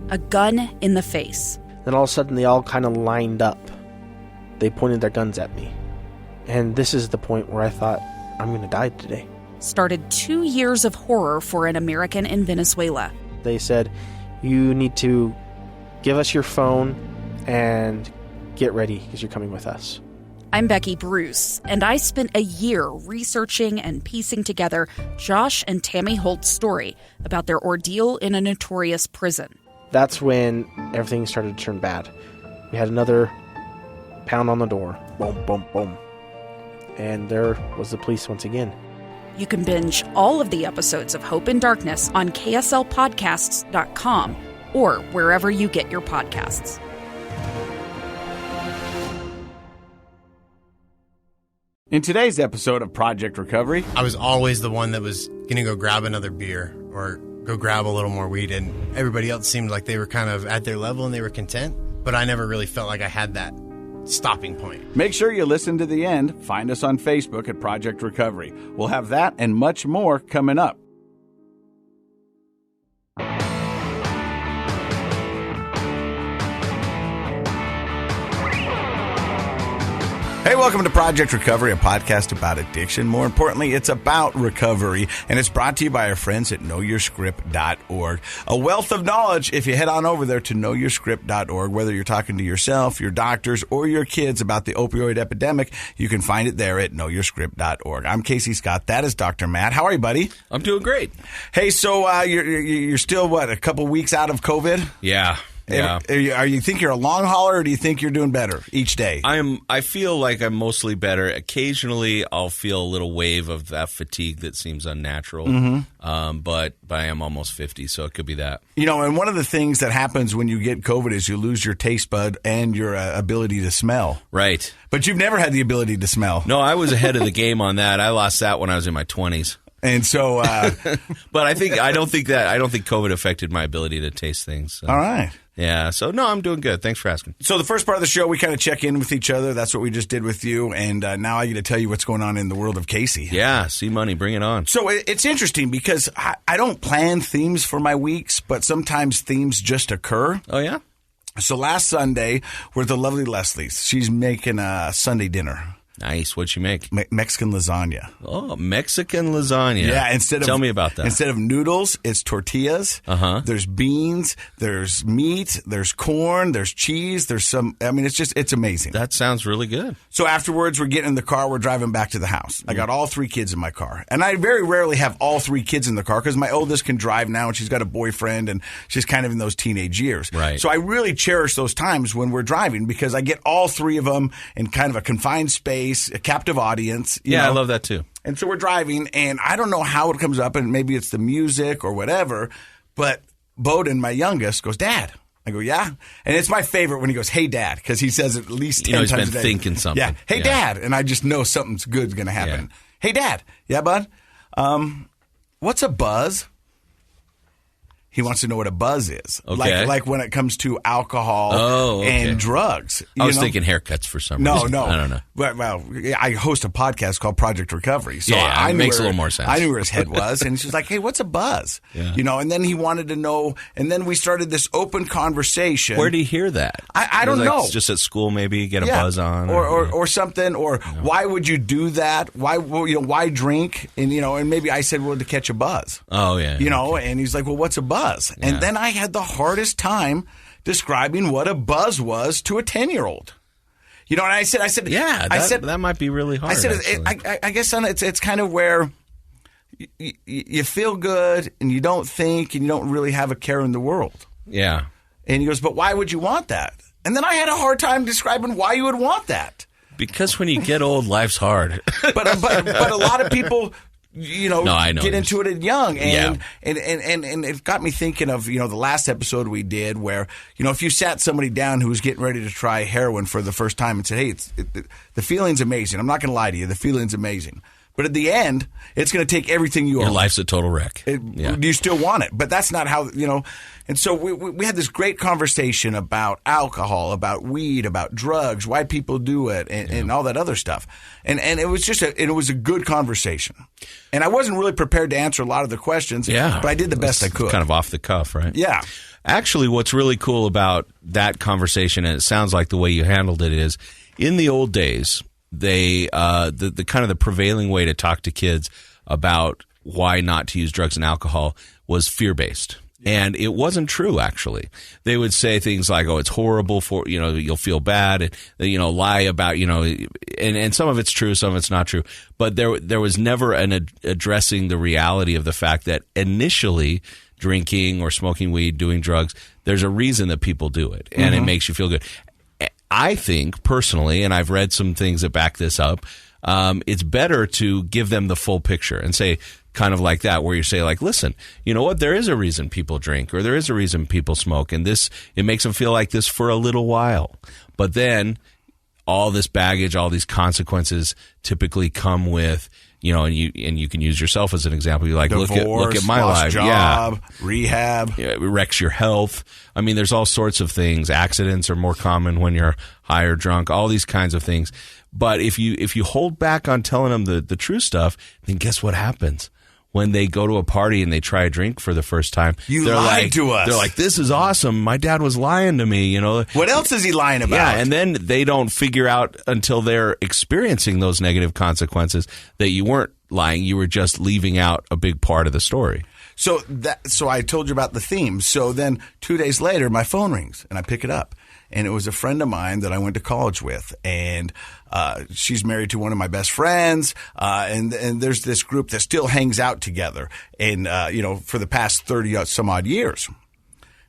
a gun in the face. Then all of a sudden, they all kind of lined up. They pointed their guns at me. And this is the point where I thought, I'm going to die today. Started 2 years of horror for an American in Venezuela. They said, you need to give us your phone and get ready because you're coming with us. I'm Becky Bruce, and I spent a year researching and piecing together Josh and Tammy Holt's story about their ordeal in a notorious prison. That's when everything started to turn bad. We had another pound on the door. Boom, boom, boom. And there was the police once again. You can binge all of the episodes of Hope in Darkness on kslpodcasts.com or wherever you get your podcasts. In today's episode of Project Recovery, I was always the one that was going to go grab another beer or go grab a little more weed, and everybody else seemed like they were kind of at their level and they were content, but I never really felt like I had that stopping point. make sure you listen to the end. Find us on Facebook at Project Recovery. We'll have that and much more coming up. Hey, welcome to Project Recovery, a podcast about addiction. More importantly, it's about recovery, and it's brought to you by our friends at knowyourscript.org. A wealth of knowledge if you head on over there to knowyourscript.org. Whether you're talking to yourself, your doctors, or your kids about the opioid epidemic, you can find it there at knowyourscript.org. I'm Casey Scott. That is Dr. Matt. How are you, buddy? I'm doing great. Hey, so you're still, what, a couple weeks out of COVID? Yeah. Yeah. Are you think you're a long hauler, or do you think you're doing better each day? I feel like I'm mostly better. Occasionally, I'll feel a little wave of that fatigue that seems unnatural. Mm-hmm. But I am almost 50, so it could be that. You know, and one of the things that happens when you get COVID is you lose your taste bud and your ability to smell. Right. But you've never had the ability to smell. No, I was ahead of the game on that. I lost that when I was in my 20s. And so, but I don't think COVID affected my ability to taste things. So. All right. Yeah, so no, I'm doing good. Thanks for asking. So the first part of the show, we kind of check in with each other. That's what we just did with you. And now I get to tell you what's going on in the world of Casey. Yeah, C-Money, bring it on. So it's interesting because I don't plan themes for my weeks, but sometimes themes just occur. Oh, yeah? So last Sunday, we're at the lovely Leslie's. She's making a Sunday dinner. Nice. What'd you make? Mexican lasagna. Oh, Mexican lasagna. Yeah. Tell me about that. Instead of noodles, it's tortillas. Uh-huh. There's beans. There's meat. There's corn. There's cheese. There's some. I mean, it's amazing. That sounds really good. So afterwards, we're getting in the car. We're driving back to the house. I got all three kids in my car, and I very rarely have all three kids in the car because my oldest can drive now, and she's got a boyfriend, and she's kind of in those teenage years. Right. So I really cherish those times when we're driving because I get all three of them in kind of a confined space. A captive audience. You know? I love that too. And so we're driving, and I don't know how it comes up, and maybe it's the music or whatever, but Bowden, my youngest, goes, "Dad." I go, "Yeah." And it's my favorite when he goes, "Hey, Dad," because he says it at least 10 times a day. He's been thinking something. Yeah. "Hey, Dad." And I just know something's good's going to happen. Yeah. "Hey, Dad." "Yeah, bud." "What's a buzz?" He wants to know what a buzz is. Okay. Like when it comes to alcohol and drugs. I was thinking haircuts for some reason. No. I don't know. Well, I host a podcast called Project Recovery. So it makes a little more sense. I knew where his head was. And she's like, "Hey, what's a buzz?" Yeah. You know, and then he wanted to know. And then we started this open conversation. Where did he hear that? I don't know. Just at school, maybe get a buzz on, or something. Or why would you do that? Why drink? And and maybe I said, well, to catch a buzz. Oh yeah. And he's like, well, what's a buzz? Yeah. And then I had the hardest time describing what a buzz was to a 10-year-old. And I said, yeah, that might be really hard. I said, I guess, son, it's kind of where you feel good and you don't think and you don't really have a care in the world. Yeah. And he goes, but why would you want that? And then I had a hard time describing why you would want that. Because when you get old, life's hard. But a lot of people, get into it at young. And it got me thinking of, the last episode we did where, if you sat somebody down who was getting ready to try heroin for the first time and said, hey, the feeling's amazing. I'm not going to lie to you. The feeling's amazing. But at the end, it's going to take everything you own. Your life's a total wreck. You still want it, but that's not how, And so we had this great conversation about alcohol, about weed, about drugs, why people do it, and all that other stuff. And it was just it was a good conversation. And I wasn't really prepared to answer a lot of the questions, but I did the best I could. Kind of off the cuff, right? Yeah. Actually, what's really cool about that conversation, and it sounds like the way you handled it, is in the old days, they the kind of the prevailing way to talk to kids about why not to use drugs and alcohol was fear-based. And it wasn't true, actually. They would say things like, oh, it's horrible for, you'll feel bad, and, lie about, and some of it's true, some of it's not true. But there was never an addressing the reality of the fact that initially drinking or smoking weed, doing drugs, there's a reason that people do it, and it makes you feel good. I think, personally, and I've read some things that back this up, it's better to give them the full picture and say, kind of like that, where you say, like, listen, you know what, there is a reason people drink, or there is a reason people smoke, and it makes them feel like this for a little while. But then all this baggage, all these consequences typically come with, and you can use yourself as an example. You're like, divorce, look at my life. Job, rehab. It wrecks your health. I mean, there's all sorts of things. Accidents are more common when you're high or drunk, all these kinds of things. But if you hold back on telling them the true stuff, then guess what happens? When they go to a party and they try a drink for the first time, they're lied to us. They're like, this is awesome. My dad was lying to me, What else is he lying about? Yeah, and then they don't figure out until they're experiencing those negative consequences that you weren't lying. You were just leaving out a big part of the story. So I told you about the theme. So then 2 days later, my phone rings and I pick it up. And it was a friend of mine that I went to college with, and she's married to one of my best friends, and there's this group that still hangs out together, and for the past 30 some odd years.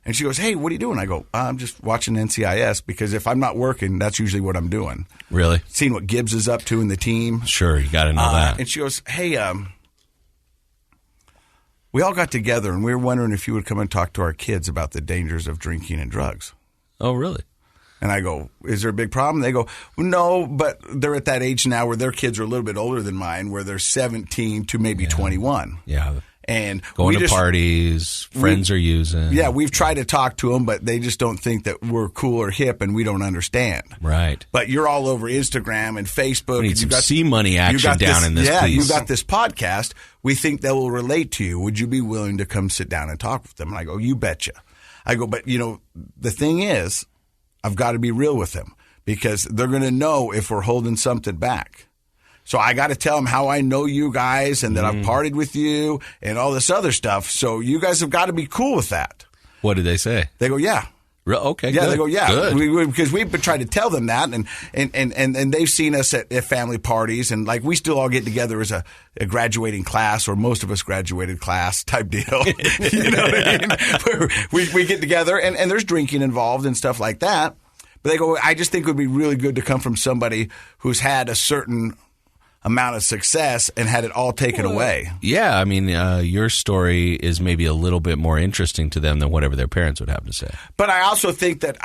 And she goes, "Hey, what are you doing?" I go, "I'm just watching NCIS, because if I'm not working, that's usually what I'm doing." Really? Seeing what Gibbs is up to in the team. Sure, you got to know that. And she goes, "Hey, we all got together, and we were wondering if you would come and talk to our kids about the dangers of drinking and drugs." Oh, really? And I go, "Is there a big problem?" They go, "No, but they're at that age now where their kids are a little bit older than mine, where they're 17 to maybe 21. Yeah. And going to parties, friends are using. Yeah, we've tried to talk to them, but they just don't think that we're cool or hip, and we don't understand. Right. But you're all over Instagram and Facebook. We need some C-money action down in this piece. You've got this podcast. We think they will relate to you. Would you be willing to come sit down and talk with them?" And I go, "You betcha." I go, "But, the thing is, I've got to be real with them, because they're going to know if we're holding something back. So I got to tell them how I know you guys and that I've partied with you and all this other stuff. So you guys have got to be cool with that." What did they say? They go, "Yeah." Okay, yeah, good. They go, "Yeah." Good. Because we've been trying to tell them that, and they've seen us at family parties, and like we still all get together as a graduating class, or most of us graduated class type deal. You know what I mean? we get together, and there's drinking involved and stuff like that. But they go, "I just think it would be really good to come from somebody who's had a certain amount of success and had it all taken away." Yeah, I mean, your story is maybe a little bit more interesting to them than whatever their parents would have to say. But I also think that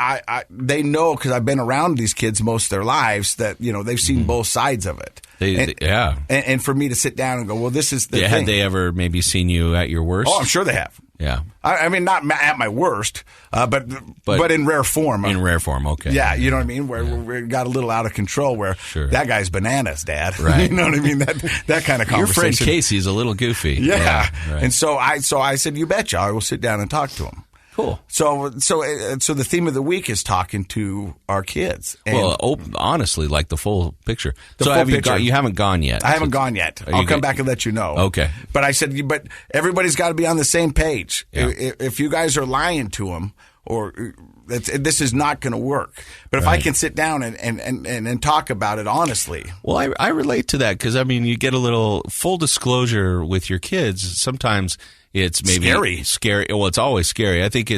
they know, because I've been around these kids most of their lives, that they've seen both sides of it. And for me to sit down and go, "Well, this is the thing." Had they ever maybe seen you at your worst? Oh, I'm sure they have. Yeah. I mean, not at my worst, but in rare form. In rare form, okay. Yeah, you know what I mean? Where we got a little out of control, where that guy's bananas, Dad. Right. You know what I mean? That kind of conversation. Your friend Casey's a little goofy. Yeah. Right. And so I said, "You betcha, I will sit down and talk to him." Cool. So the theme of the week is talking to our kids. And honestly, like the full picture. You haven't gone yet? I haven't gone yet. I'll come back and let you know. Okay. But I said, but everybody's got to be on the same page. Yeah. If you guys are lying to them, or this is not going to work. But if I can sit down and talk about it honestly. Well, I relate to that, because, I mean, you get a little full disclosure with your kids. Sometimes it's maybe scary. Well, it's always scary. I think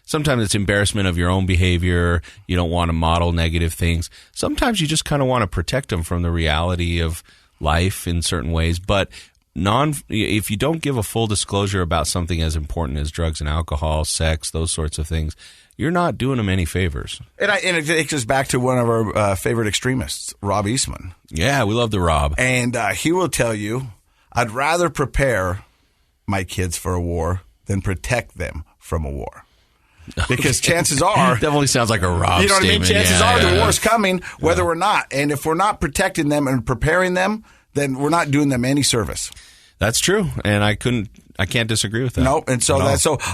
sometimes it's embarrassment of your own behavior. You don't want to model negative things. Sometimes you just kind of want to protect them from the reality of life in certain ways. But if you don't give a full disclosure about something as important as drugs and alcohol, sex, those sorts of things, you're not doing them any favors. And it takes us back to one of our favorite extremists, Rob Eastman. Yeah, we love the Rob. And he will tell you, I'd rather prepare my kids for a war than protect them from a war. Because chances are... Definitely sounds like a Rob You know what I mean? statement. Chances are the war's coming, whether or not. And if we're not protecting them and preparing them, then we're not doing them any service. That's true. And I can't disagree with that. No, and so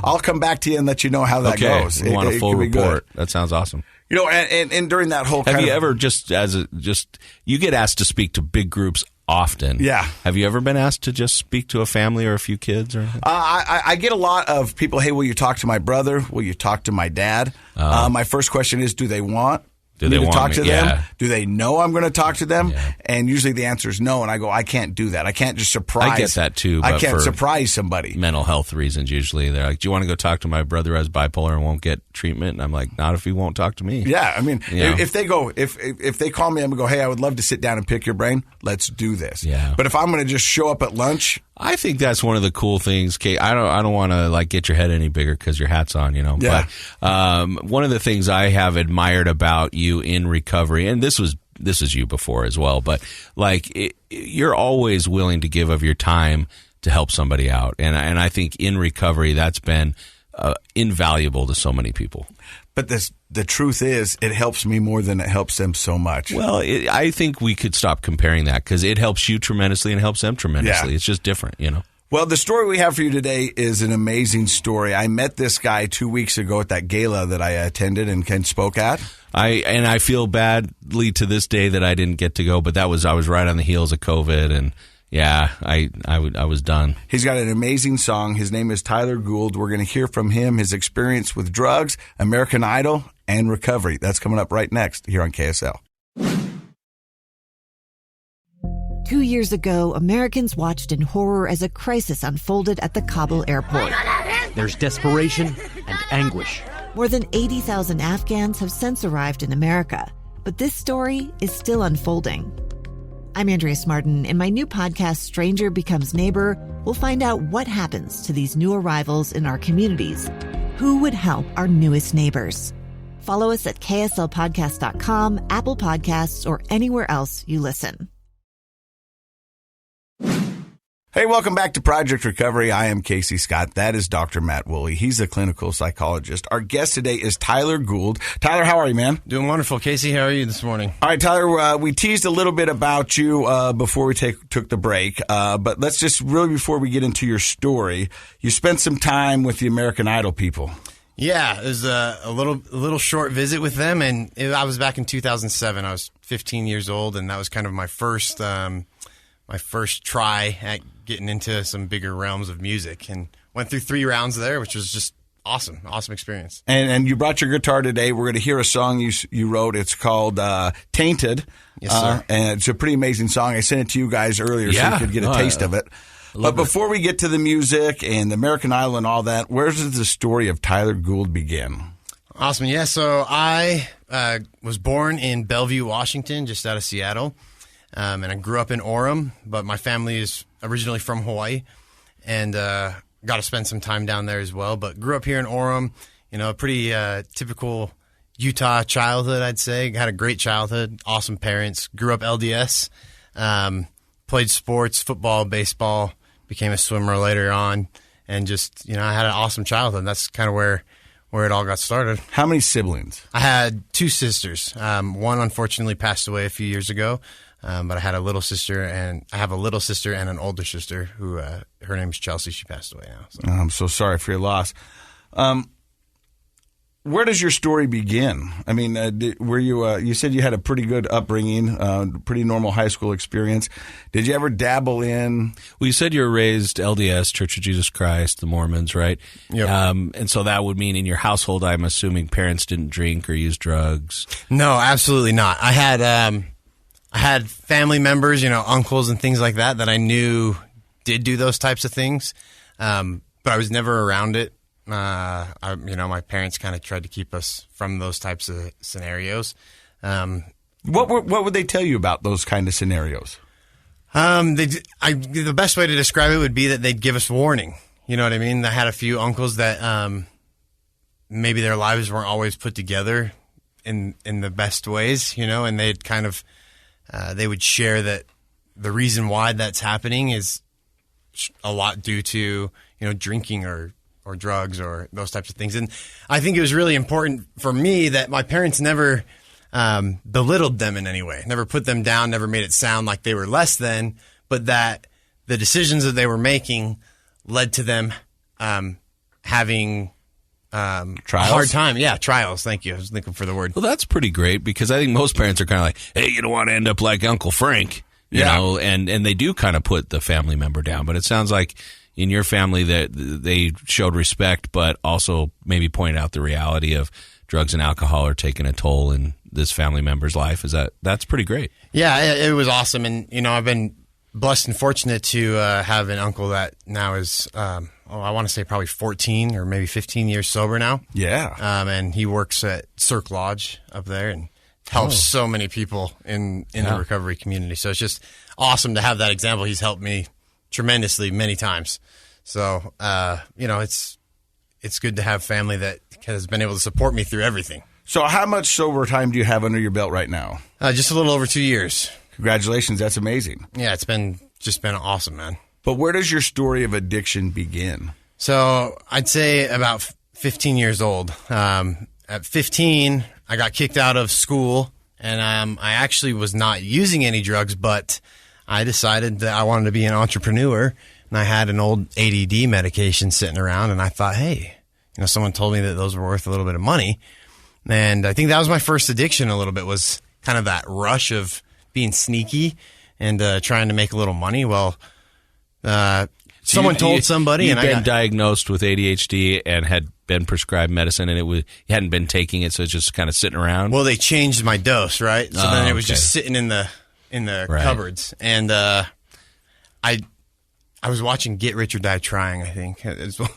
I'll come back to you and let you know how that goes. We want a full report. Good. That sounds awesome. You know, and during that whole Have you ever you get asked to speak to big groups often. Yeah. Have you ever been asked to just speak to a family or a few kids? Or I get a lot of people, hey, will you talk to my brother? Will you talk to my dad? My first question is, do they want me to talk to them? Yeah. Do they know I'm going to talk to them? Yeah. And usually the answer is no. And I go, I can't do that. I can't just surprise. I get that too. But I can't for surprise somebody. Mental health reasons, usually they're like, do you want to go talk to my brother who has bipolar and won't get treatment? And I'm like, not if he won't talk to me. Yeah, I mean, You know? if they call me, I'm gonna go, hey, I would love to sit down and pick your brain. Let's do this. Yeah. But if I'm gonna just show up at lunch, I think that's one of the cool things, Kate. I don't want to like get your head any bigger because your hat's on, you know. Yeah. But one of the things I have admired about you in recovery, and this was you before as well, but like you're always willing to give of your time to help somebody out, and I think in recovery that's been invaluable to so many people. but the truth is, it helps me more than it helps them so much. Well, I think we could stop comparing that because it helps you tremendously and helps them tremendously. Yeah. It's just different, you know. Well, the story we have for you today is an amazing story. I met this guy 2 weeks ago at that gala that I attended and Ken spoke at. I feel badly to this day that I didn't get to go, but I was right on the heels of COVID, and yeah, I was done. He's got an amazing song. His name is Tyler Gould. We're going to hear from him, his experience with drugs, American Idol, and recovery. That's coming up right next here on KSL. 2 years ago, Americans watched in horror as a crisis unfolded at the Kabul airport. There's desperation and anguish. More than 80,000 Afghans have since arrived in America, but this story is still unfolding. I'm Andrea Smartin. In my new podcast, Stranger Becomes Neighbor, we'll find out what happens to these new arrivals in our communities. Who would help our newest neighbors? Follow us at kslpodcast.com, Apple Podcasts, or anywhere else you listen. Hey, welcome back to Project Recovery. I am Casey Scott. That is Dr. Matt Woolley. He's a clinical psychologist. Our guest today is Tyler Gould. Tyler, how are you, man? Doing wonderful. Casey, how are you this morning? All right, Tyler, we teased a little bit about you before we took the break, but let's just really, before we get into your story, you spent some time with the American Idol people. Yeah, it was a little short visit with them, and I was back in 2007. I was 15 years old, and that was kind of my first try at getting into some bigger realms of music, and went through 3 rounds there, which was just awesome experience. And you brought your guitar today. We're going to hear a song you wrote. It's called Tainted. Yes, sir. And it's a pretty amazing song. I sent it to you guys earlier so you could get a taste of it. But before we get to the music and the American Idol and all that, where does the story of Tyler Gould begin? Awesome. Yeah, so I was born in Bellevue, Washington, just out of Seattle. And I grew up in Orem, but my family is originally from Hawaii, and got to spend some time down there as well. But grew up here in Orem, a pretty typical Utah childhood, I'd say. Had a great childhood, awesome parents. Grew up LDS, played sports, football, baseball, became a swimmer later on, and just, I had an awesome childhood. That's kind of where it all got started. How many siblings? I had 2 sisters. One unfortunately passed away a few years ago. But I had a little sister, and I have a little sister and an older sister who, her name is Chelsea. She passed away now. So. I'm so sorry for your loss. Where does your story begin? I mean, were you? You said you had a pretty good upbringing, pretty normal high school experience. Did you ever dabble in? Well, you said you were raised LDS, Church of Jesus Christ, the Mormons, right? Yep. And so that would mean in your household, I'm assuming parents didn't drink or use drugs. No, absolutely not. I had family members, uncles and things like that I knew did do those types of things, but I was never around it. My parents kind of tried to keep us from those types of scenarios. What would they tell you about those kind of scenarios? The best way to describe it would be that they'd give us warning. You know what I mean? I had a few uncles that maybe their lives weren't always put together in the best ways, you know, and they'd kind of they would share that the reason why that's happening is a lot due to, you know, drinking or drugs or those types of things. And I think it was really important for me that my parents never belittled them in any way, never put them down, never made it sound like they were less than, but that the decisions that they were making led to them having Trials? a hard time. Yeah, trials. Thank you. I was looking for the word. Well, that's pretty great because I think most parents are kind of like, hey, you don't want to end up like Uncle Frank, you know, and they do kind of put the family member down. But it sounds like in your family that they showed respect, but also maybe pointed out the reality of drugs and alcohol are taking a toll in this family member's life. That's pretty great. Yeah, it was awesome. And, you know, I've been blessed and fortunate to have an uncle that now is, I want to say probably 14 or maybe 15 years sober now. Yeah. And he works at Cirque Lodge up there and helps so many people in the recovery community. So it's just awesome to have that example. He's helped me tremendously many times. So, you know, it's good to have family that has been able to support me through everything. So how much sober time do you have under your belt right now? Just a little over 2 years. Congratulations. That's amazing. Yeah, it's been awesome, man. But where does your story of addiction begin? So I'd say about 15 years old. At 15, I got kicked out of school, and I actually was not using any drugs, but I decided that I wanted to be an entrepreneur, and I had an old ADD medication sitting around, and I thought, hey, you know, someone told me that those were worth a little bit of money, and I think that was my first addiction a little bit, was kind of that rush of being sneaky and trying to make a little money. Well, someone told somebody, and I got been diagnosed with ADHD and had been prescribed medicine, and you hadn't been taking it, so it's just kind of sitting around. Well, they changed my dose, right? So then it was just sitting in the cupboards, and I was watching Get Rich or Die Trying, I think. It's that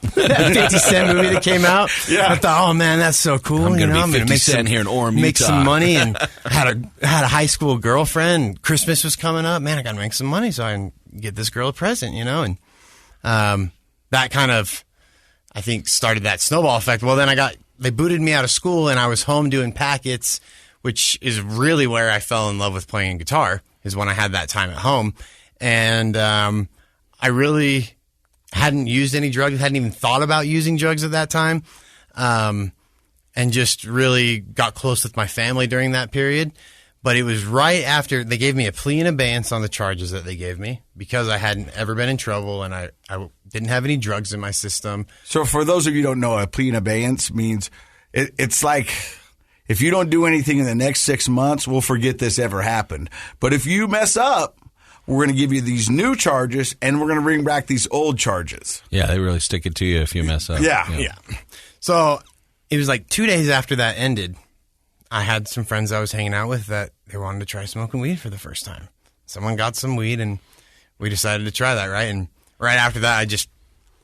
50 Cent movie that came out. Yeah. I thought, oh man, that's so cool. I'm going to be 50 make Cent here in Orem, make Utah. some money, and had a high school girlfriend. Christmas was coming up. Man, I got to make some money so I can get this girl a present, you know? And that kind of, I think, started that snowball effect. Well, then they booted me out of school, and I was home doing packets, which is really where I fell in love with playing guitar, is when I had that time at home. And I really hadn't used any drugs, hadn't even thought about using drugs at that time, and just really got close with my family during that period. But it was right after they gave me a plea in abeyance on the charges that they gave me because I hadn't ever been in trouble and I didn't have any drugs in my system. So for those of you who don't know, a plea in abeyance means it's like if you don't do anything in the next 6 months, we'll forget this ever happened. But if you mess up, we're going to give you these new charges, and we're going to bring back these old charges. Yeah, they really stick it to you if you mess up. Yeah. So it was like 2 days after that ended, I had some friends I was hanging out with that they wanted to try smoking weed for the first time. Someone got some weed, and we decided to try that, right? And right after that,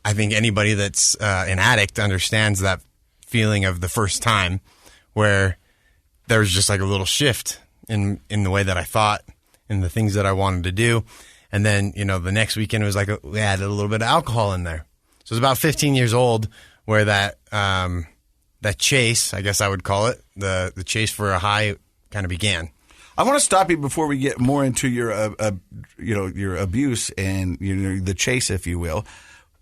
I think anybody that's an addict understands that feeling of the first time where there was just like a little shift in the way that I thought and the things that I wanted to do. And then, you know, the next weekend it was like we added a little bit of alcohol in there. So it was about 15 years old where that chase, I guess I would call it, the chase for a high kind of began. I want to stop you before we get more into your abuse and the chase, if you will.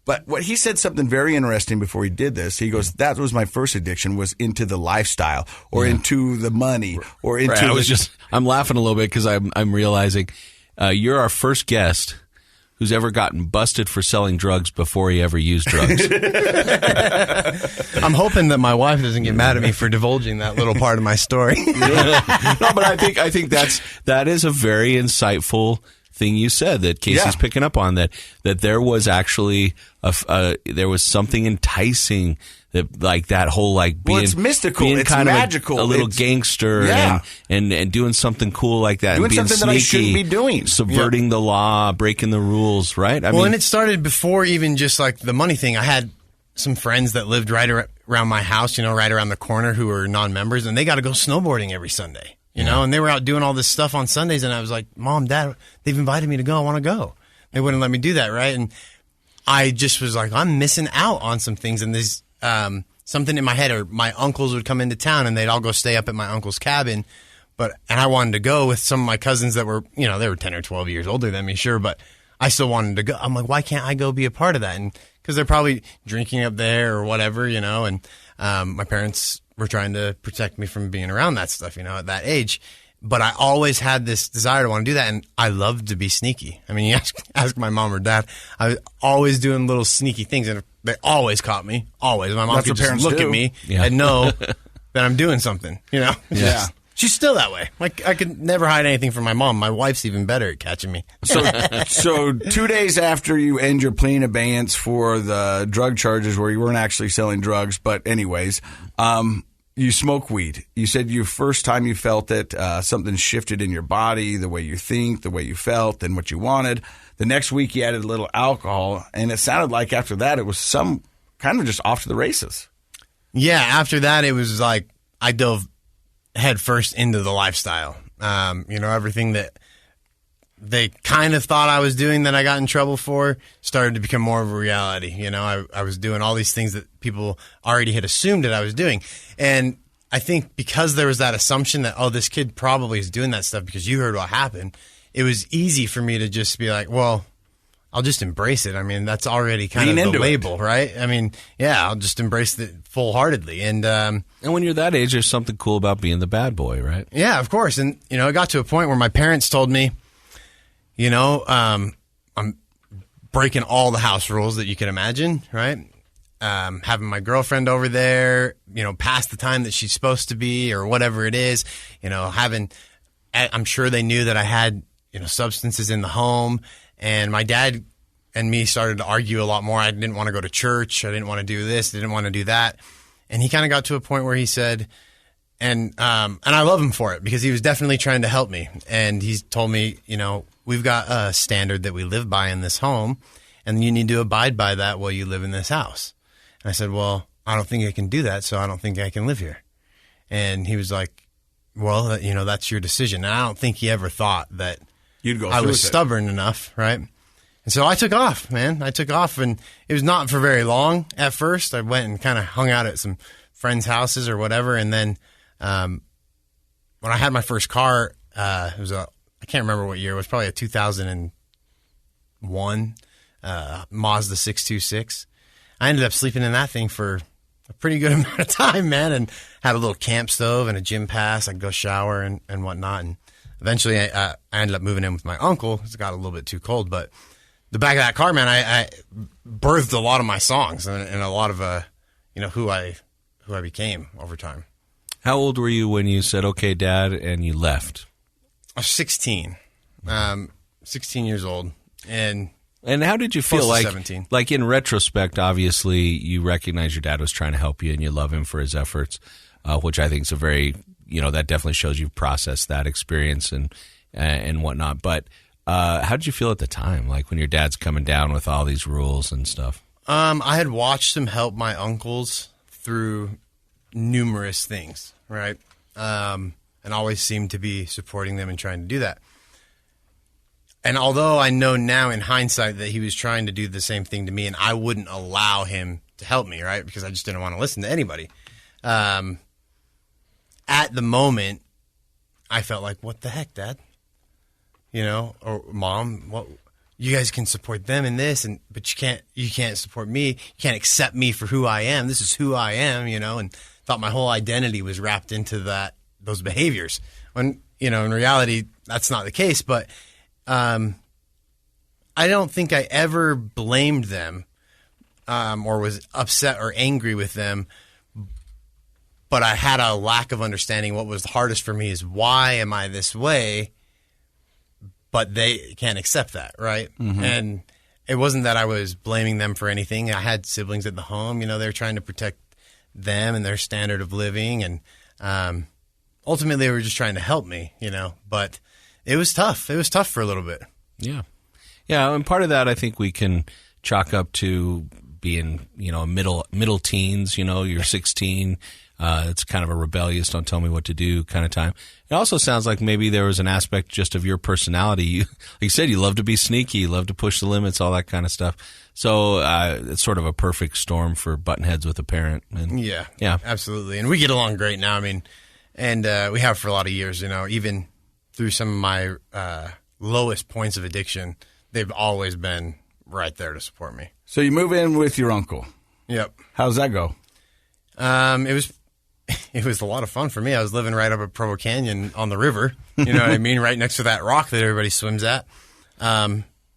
But what he said something very interesting before he did this. He goes, "That was my first addiction, was into the lifestyle or into the money or into." Right, I'm laughing a little bit because I'm realizing you're our first guest who's ever gotten busted for selling drugs before he ever used drugs. I'm hoping that my wife doesn't get mad at me for divulging that little part of my story. No, but I think that is a very insightful thing you said that Casey's picking up on, that there was actually there was something enticing that, like, that whole, like, being, it's mystical, being it's kind magical, of a little gangster and doing something cool like that, doing and being something sneaky, that I shouldn't be doing, subverting the law, breaking the rules, right? I mean, and it started before even just like the money thing. I had some friends that lived right around my house, right around the corner, who were non-members, and they got to go snowboarding every Sunday. you know, and they were out doing all this stuff on Sundays, and I was like, Mom, Dad, they've invited me to go. I want to go. They wouldn't let me do that, right? And I just was like, I'm missing out on some things, and there's something in my head, or my uncles would come into town, and they'd all go stay up at my uncle's cabin, and I wanted to go with some of my cousins that were, you know, they were 10 or 12 years older than me, sure, but I still wanted to go. I'm like, why can't I go be a part of that? And because they're probably drinking up there or whatever, you know, and my parents were trying to protect me from being around that stuff, you know, at that age. But I always had this desire to want to do that, and I loved to be sneaky. I mean, you ask my mom or dad, I was always doing little sneaky things, and they always caught me, always. My mom That's could what just parents look do. at me Yeah. and know that I'm doing something, you know? Yeah. She's still that way. Like, I could never hide anything from my mom. My wife's even better at catching me. So 2 days after you end your plea in abeyance for the drug charges where you weren't actually selling drugs, but anyways, you smoke weed. You said your first time you felt it, something shifted in your body, the way you think, the way you felt, and what you wanted. The next week you added a little alcohol, and it sounded like after that it was some kind of just off to the races. Yeah, after that, it was like I dove head first into the lifestyle. You know, everything that they kind of thought I was doing that I got in trouble for started to become more of a reality. You know, I was doing all these things that people already had assumed that I was doing. And I think because there was that assumption that, oh, this kid probably is doing that stuff because you heard what happened, it was easy for me to just be like, well, I'll just embrace it. I mean, that's already kind Lean of into the it. label, right? I mean, yeah, I'll just embrace it full-heartedly. And when you're that age, there's something cool about being the bad boy, right? yeah, of course. And, you know, it got to a point where my parents told me, you know, I'm breaking all the house rules that you can imagine, right? Having my girlfriend over there, you know, past the time that she's supposed to be or whatever it is, you know, I'm sure they knew that I had, you know, substances in the home. And my dad and me started to argue a lot more. I didn't want to go to church. I didn't want to do this. I didn't want to do that. And he kind of got to a point where he said, and I love him for it because he was definitely trying to help me. And he's told me, you know, we've got a standard that we live by in this home, and you need to abide by that while you live in this house. And I said, well, I don't think I can do that, so I don't think I can live here. And he was like, well, you know, that's your decision. And I don't think he ever thought that You'd go I through was with it. stubborn enough, right? And so I took off, man. I took off, and it was not for very long at first. I went and kind of hung out at some friends' houses or whatever. And then when I had my first car, it was I can't remember what year. It was probably a 2001 Mazda 626. I ended up sleeping in that thing for a pretty good amount of time, man, and had a little camp stove and a gym pass. I'd go shower and whatnot. And eventually I ended up moving in with my uncle because it got a little bit too cold. But the back of that car, man, I birthed a lot of my songs and a lot of you know, who I became over time. How old were you when you said, okay, Dad, and you left? I was 16, 16 years old. And how did you feel? Close to like 17. Like in retrospect, obviously you recognize your dad was trying to help you and you love him for his efforts, which I think is a very, you know, that definitely shows you've processed that experience and whatnot. But how did you feel at the time, like when your dad's coming down with all these rules and stuff? I had watched him help my uncles through numerous things, right? And always seemed to be supporting them and trying to do that. And although I know now in hindsight that he was trying to do the same thing to me, and I wouldn't allow him to help me, right? Because I just didn't want to listen to anybody. At the moment, I felt like, what the heck, Dad? You know, or Mom, what? You guys can support them in this, but you can't support me. You can't accept me for who I am. This is who I am, you know, and thought my whole identity was wrapped into those behaviors. When, you know, in reality, that's not the case. But I don't think I ever blamed them or was upset or angry with them. But I had a lack of understanding. What was the hardest for me is, why am I this way? But they can't accept that, right? Mm-hmm. And it wasn't that I was blaming them for anything. I had siblings at the home. You know, they were trying to protect them and their standard of living. And ultimately, they were just trying to help me, you know. But it was tough. It was tough for a little bit. Yeah. Yeah, and part of that I think we can chalk up to being, middle teens, you're 16. It's kind of a rebellious, don't tell me what to do kind of time. It also sounds like maybe there was an aspect just of your personality. Like you said, you love to be sneaky, you love to push the limits, all that kind of stuff. So it's sort of a perfect storm for button heads with a parent. And, yeah, absolutely. And we get along great now. I mean, and we have for a lot of years, even through some of my lowest points of addiction, they've always been right there to support me. So you move in with your uncle. Yep. How's that go? It was a lot of fun for me. I was living right up at Provo Canyon on the river, you know what I mean, right next to that rock that everybody swims at.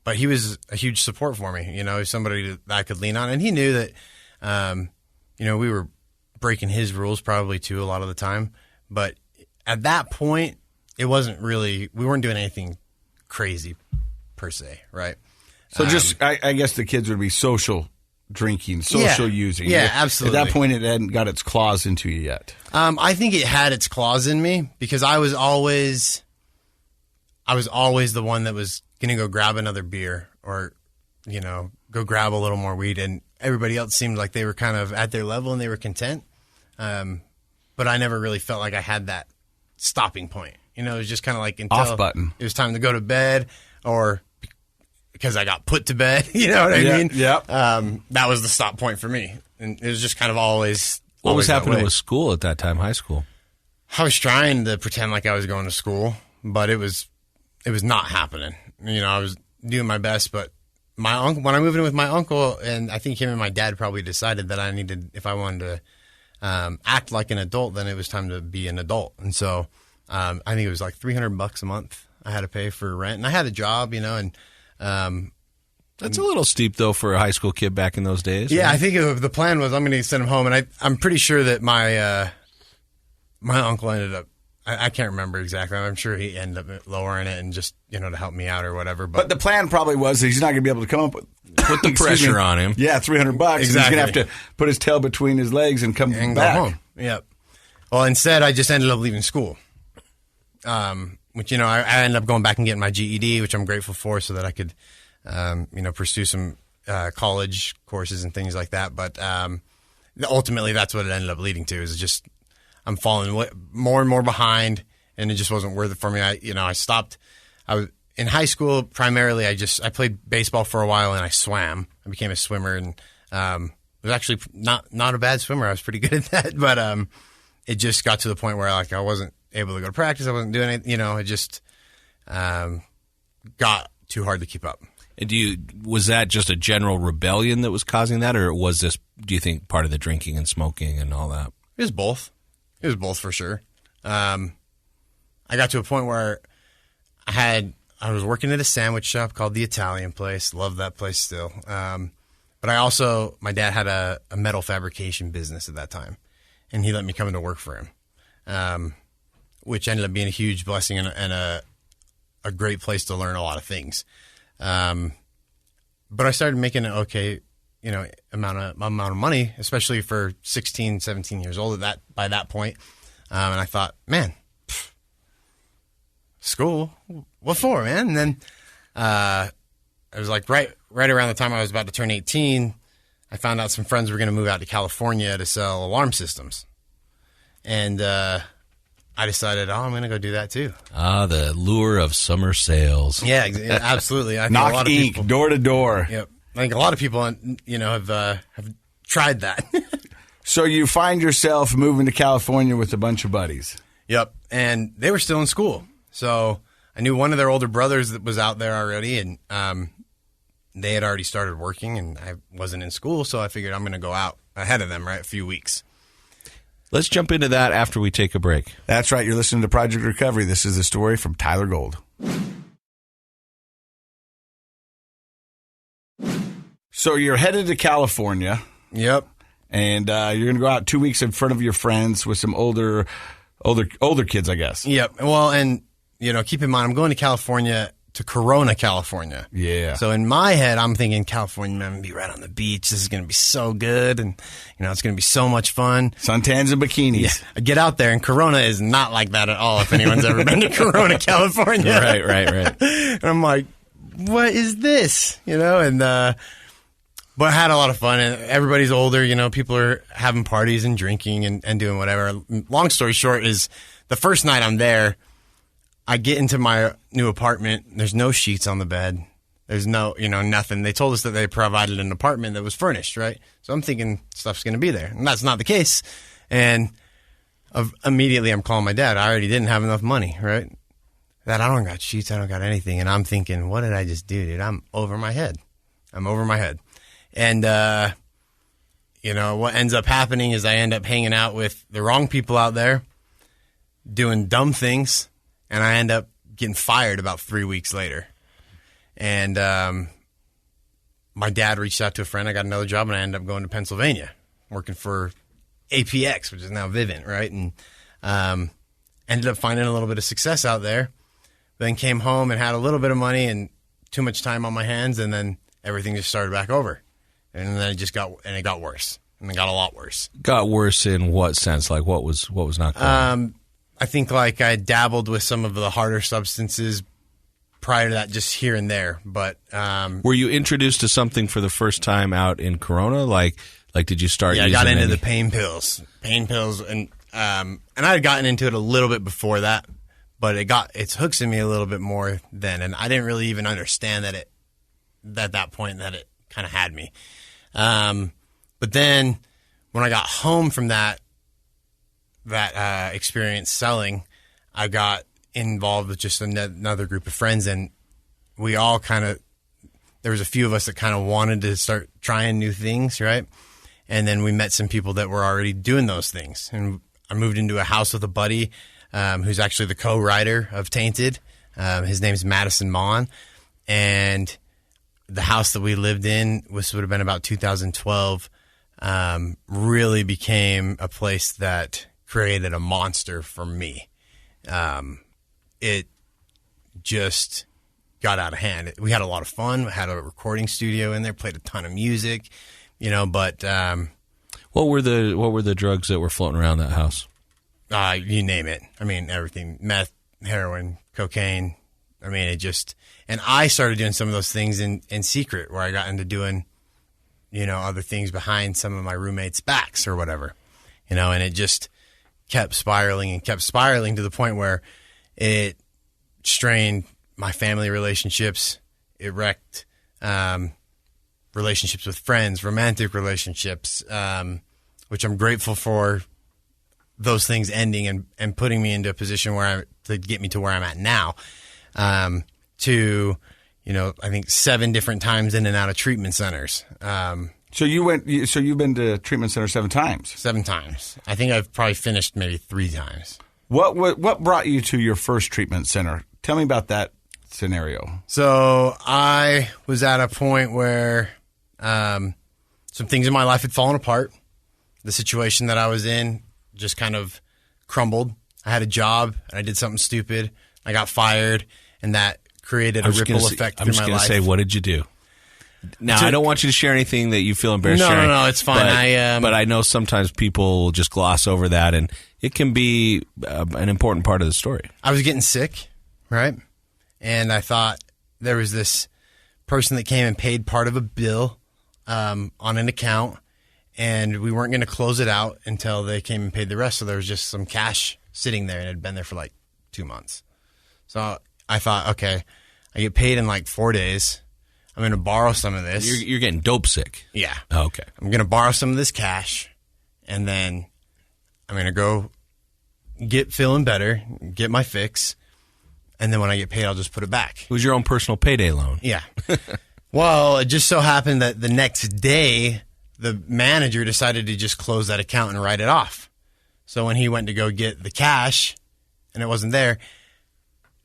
But he was a huge support for me, somebody that I could lean on. And he knew that, we were breaking his rules probably too a lot of the time. But at that point, we weren't doing anything crazy per se, right? So I guess the kids would be social drinking, social using. Yeah, absolutely. At that point, it hadn't got its claws into you yet. I think it had its claws in me because I was always the one that was going to go grab another beer or, go grab a little more weed. And everybody else seemed like they were kind of at their level and they were content. But I never really felt like I had that stopping point. It was just kind of like until off button. It was time to go to bed or because I got put to bed. You know what I mean? Yeah. That was the stop point for me. And it was just kind of always. What was happening way. with school at that time, high school? I was trying to pretend like I was going to school, but it was not happening. I was doing my best, but when I moved in with my uncle, and I think him and my dad probably decided that if I wanted to act like an adult, then it was time to be an adult. And so I think it was like $300 a month I had to pay for rent, and I had a job, and that's a little steep though for a high school kid back in those days. Yeah, right? I think the plan was I'm going to send him home, and I'm pretty sure that my uncle ended up. I can't remember exactly. I'm sure he ended up lowering it and just to help me out or whatever. But the plan probably was that he's not going to be able to come up with put the pressure on him. Yeah, $300. Exactly. He's going to have to put his tail between his legs and come and back. go home. Yep. Well, instead, I just ended up leaving school. Which I ended up going back and getting my GED, which I'm grateful for, so that I could pursue some college courses and things like that. But ultimately, that's what it ended up leading to. Is just I'm falling more and more behind, and it just wasn't worth it for me. I stopped. I was in high school primarily. I played baseball for a while, and I swam. I became a swimmer, and was actually not a bad swimmer. I was pretty good at that, but it just got to the point where I wasn't able to go to practice. I wasn't doing it. It just got too hard to keep up. Was that just a general rebellion that was causing that, or was this, do you think, part of the drinking and smoking and all that? It was both. It was both for sure. I got to a point where I was working at a sandwich shop called The Italian Place. Love that place still. But my dad had a metal fabrication business at that time, and he let me come into work for him, which ended up being a huge blessing and a great place to learn a lot of things. But I started making an okay, amount of money, especially for 16, 17 years old by that point. And I thought, man, school, what for, man? And then, it was like right around the time I was about to turn 18, I found out some friends were going to move out to California to sell alarm systems. And, I decided, I'm going to go do that too. The lure of summer sales. Yeah, absolutely. I think Knock a lot of ink, people, door to door. Yep. I think a lot of people, have tried that. So you find yourself moving to California with a bunch of buddies. Yep. And they were still in school. So I knew one of their older brothers that was out there already, and they had already started working, and I wasn't in school, so I figured I'm going to go out ahead of them, right, a few weeks. Let's jump into that after we take a break. That's right. You're listening to Project Recovery. This is the story from Tyler Gould. So you're headed to California. Yep. And you're going to go out 2 weeks in front of your friends with some older kids, I guess. Yep. Well, and, keep in mind, I'm going to California, to Corona, California. Yeah. So in my head, I'm thinking California, man, I'm going to be right on the beach. This is going to be so good. And, it's going to be so much fun. Suntans and bikinis. Yeah. I get out there, and Corona is not like that at all if anyone's ever been to Corona, California. Right. And I'm like, what is this? And But I had a lot of fun, and everybody's older. You know, people are having parties and drinking and doing whatever. Long story short is the first night I'm there, I get into my new apartment. There's no sheets on the bed. There's no, nothing. They told us that they provided an apartment that was furnished, right? So I'm thinking stuff's going to be there. And that's not the case. And immediately I'm calling my dad. I already didn't have enough money, right? That I don't got sheets. I don't got anything. And I'm thinking, what did I just do, dude? I'm over my head. And, what ends up happening is I end up hanging out with the wrong people out there doing dumb things. And I end up getting fired about 3 weeks later. And my dad reached out to a friend. I got another job, and I ended up going to Pennsylvania, working for APX, which is now Vivint, right? And ended up finding a little bit of success out there. Then came home and had a little bit of money and too much time on my hands, and then everything just started back over. And then it got worse, and it got a lot worse. Got worse in what sense? Like what was not going? I think I dabbled with some of the harder substances prior to that, just here and there. But were you introduced to something for the first time out in Corona? Like did you start? Yeah, I using got into the pain pills, and I had gotten into it a little bit before that, but it's hooks in me a little bit more then, and I didn't really even understand that at that point that it kind of had me. But then when I got home from that experience selling, I got involved with just another group of friends, and we all there was a few of us that kind of wanted to start trying new things, right? And then we met some people that were already doing those things, and I moved into a house with a buddy who's actually the co-writer of Tainted. His name's Madison Mon, and the house that we lived in, which would have been about 2012, really became a place that created a monster for me. It just got out of hand. We had a lot of fun. We had a recording studio in there, played a ton of music, but what were the drugs that were floating around that house? You name it. I mean, everything: meth, heroin, cocaine. I mean, and I started doing some of those things in secret, where I got into doing, other things behind some of my roommates' backs or whatever, and it just kept spiraling to the point where it strained my family relationships. It wrecked relationships with friends, romantic relationships, which I'm grateful for those things ending and putting me into a position to get me to where I'm at now. I think 7 different times in and out of treatment centers. So you've been to treatment center 7 times? 7 times. I think I've probably finished maybe 3 times. What brought you to your first treatment center? Tell me about that scenario. So I was at a point where some things in my life had fallen apart. The situation that I was in just kind of crumbled. I had a job and I did something stupid. I got fired, and that created a ripple effect through my life. I'm just going to say, what did you do? Now, I don't want you to share anything that you feel embarrassed sharing. No, it's fine. But I know sometimes people just gloss over that, and it can be an important part of the story. I was getting sick, right? And I thought there was this person that came and paid part of a bill on an account, and we weren't going to close it out until they came and paid the rest. So there was just some cash sitting there, and it had been there for 2 months. So I thought, okay, I get paid in 4 days. I'm going to borrow some of this. You're getting dope sick. Yeah. Oh, okay. I'm going to borrow some of this cash, and then I'm going to go get feeling better, get my fix, and then when I get paid, I'll just put it back. It was your own personal payday loan. Yeah. Well, it just so happened that the next day, the manager decided to just close that account and write it off. So when he went to go get the cash and it wasn't there,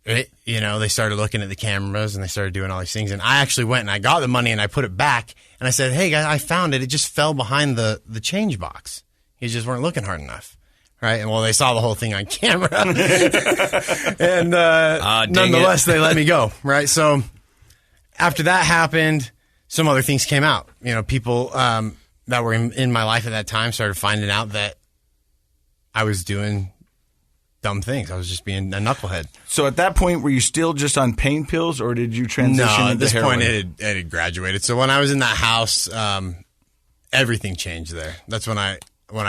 they started looking at the cameras and they started doing all these things. And I actually went and I got the money and I put it back. And I said, hey, guys, I found it. It just fell behind the change box. You just weren't looking hard enough. Right. And they saw the whole thing on camera. And nonetheless, they let me go. Right. So after that happened, some other things came out. People that were in my life at that time started finding out that I was doing dumb things. I was just being a knucklehead. So at that point, were you still just on pain pills, or did you transition No, into at this heroin? point, it had graduated. So when I was in that house, everything changed there. That's when I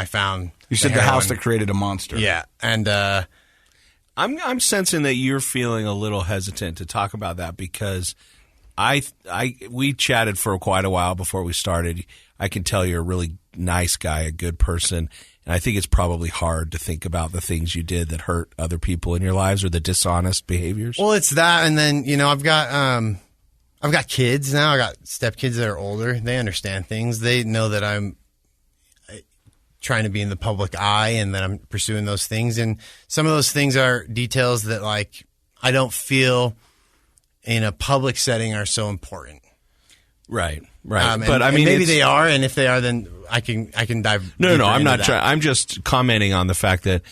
found You said the house that created a monster. Yeah, and I'm sensing that you're feeling a little hesitant to talk about that because we chatted for quite a while before we started. I can tell you're a really nice guy, a good person, and I think it's probably hard to think about the things you did that hurt other people in your lives or the dishonest behaviors. well, it's that, and then I've got kids now. I got stepkids that are older. They understand things. They know that I'm trying to be in the public eye and that I'm pursuing those things. And some of those things are details that like I don't feel in a public setting are so important. Right. But I mean, maybe they are, and if they are, then I can dive. No, I'm not that. trying. I'm just commenting on the fact that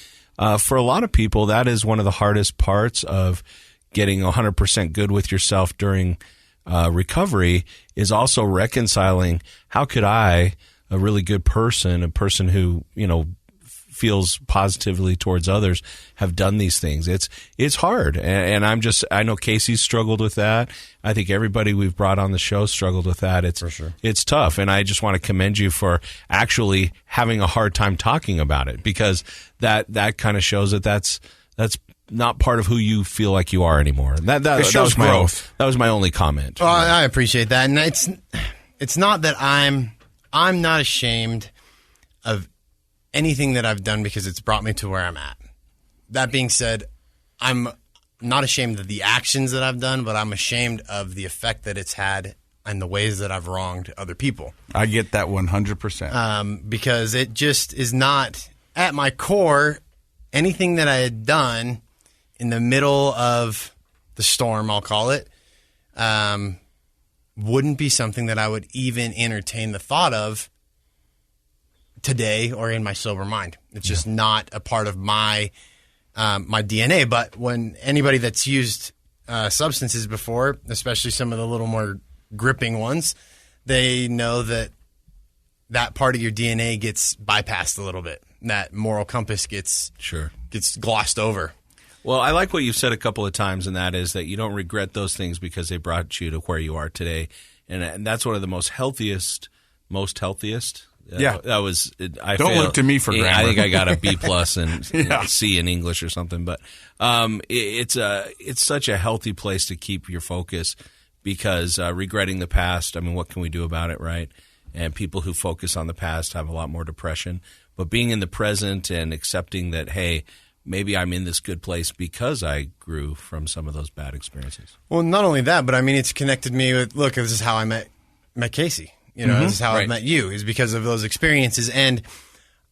for a lot of people, that is one of the hardest parts of getting 100% good with yourself during recovery is also reconciling how could I, a really good person, a person who, feels positively towards others, have done these things. It's hard. And I know Casey's struggled with that. I think everybody we've brought on the show struggled with that. It's for sure. It's tough. And I just want to commend you for actually having a hard time talking about it because that kind of shows that that's not part of who you feel like you are anymore. That shows growth. That was my only comment. Well, I appreciate that. And it's not that I'm not ashamed of anything that I've done because it's brought me to where I'm at. That being said, I'm not ashamed of the actions that I've done, but I'm ashamed of the effect that it's had and the ways that I've wronged other people. I get that 100%. Because it just is not, at my core, anything that I had done in the middle of the storm, I'll call it, wouldn't be something that I would even entertain the thought of today or in my sober mind. It's just not a part of my my DNA. But when anybody that's used substances before, especially some of the little more gripping ones, they know that part of your DNA gets bypassed a little bit. That moral compass gets glossed over. Well, I like what you've said a couple of times, and that is that you don't regret those things because they brought you to where you are today. And that's one of the most healthiest. Yeah, that was. Don't look to me for grammar. I think I got a B+ and C in English or something. But it's such a healthy place to keep your focus because regretting the past. I mean, what can we do about it, right? And people who focus on the past have a lot more depression. But being in the present and accepting that, hey, maybe I'm in this good place because I grew from some of those bad experiences. Well, not only that, but I mean, it's connected me with. Look, this is how I met Casey. This is how I met you, is because of those experiences. And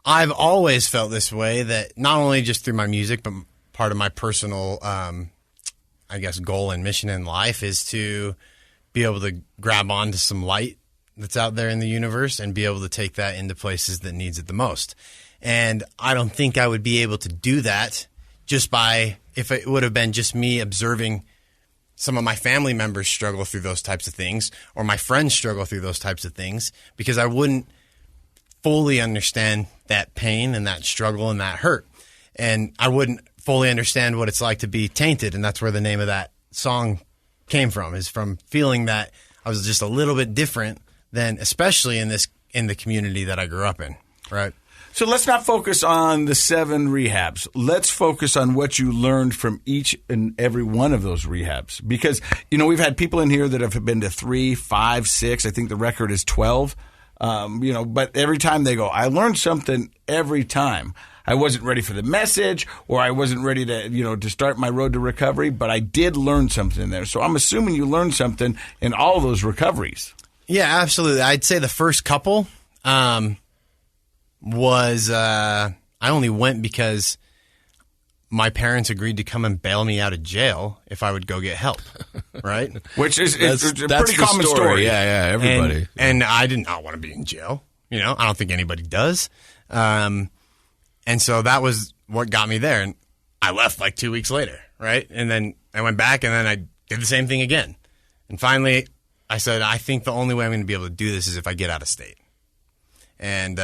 I've always felt this way, that not only just through my music, but part of my personal, goal and mission in life is to be able to grab onto some light that's out there in the universe and be able to take that into places that needs it the most. And I don't think I would be able to do that just by, if it would have been just me observing some of my family members struggle through those types of things, or my friends struggle through those types of things, because I wouldn't fully understand that pain and that struggle and that hurt. And I wouldn't fully understand what it's like to be tainted. And that's where the name of that song came from, is from feeling that I was just a little bit different than, especially in the community that I grew up in. Right. So let's not focus on the 7 rehabs. Let's focus on what you learned from each and every one of those rehabs. Because, we've had people in here that have been to 3, 5, 6. I think the record is 12. But every time they go, I learned something every time. I wasn't ready for the message, or I wasn't ready to, to start my road to recovery, but I did learn something there. So I'm assuming you learned something in all those recoveries. Yeah, absolutely. I'd say the first couple, was I only went because my parents agreed to come and bail me out of jail if I would go get help, right? Which is it's a pretty common story. Yeah, everybody. And I did not want to be in jail. I don't think anybody does. And so that was what got me there. And I left like 2 weeks later, right? And then I went back, and then I did the same thing again. And finally, I said, I think the only way I'm going to be able to do this is if I get out of state. And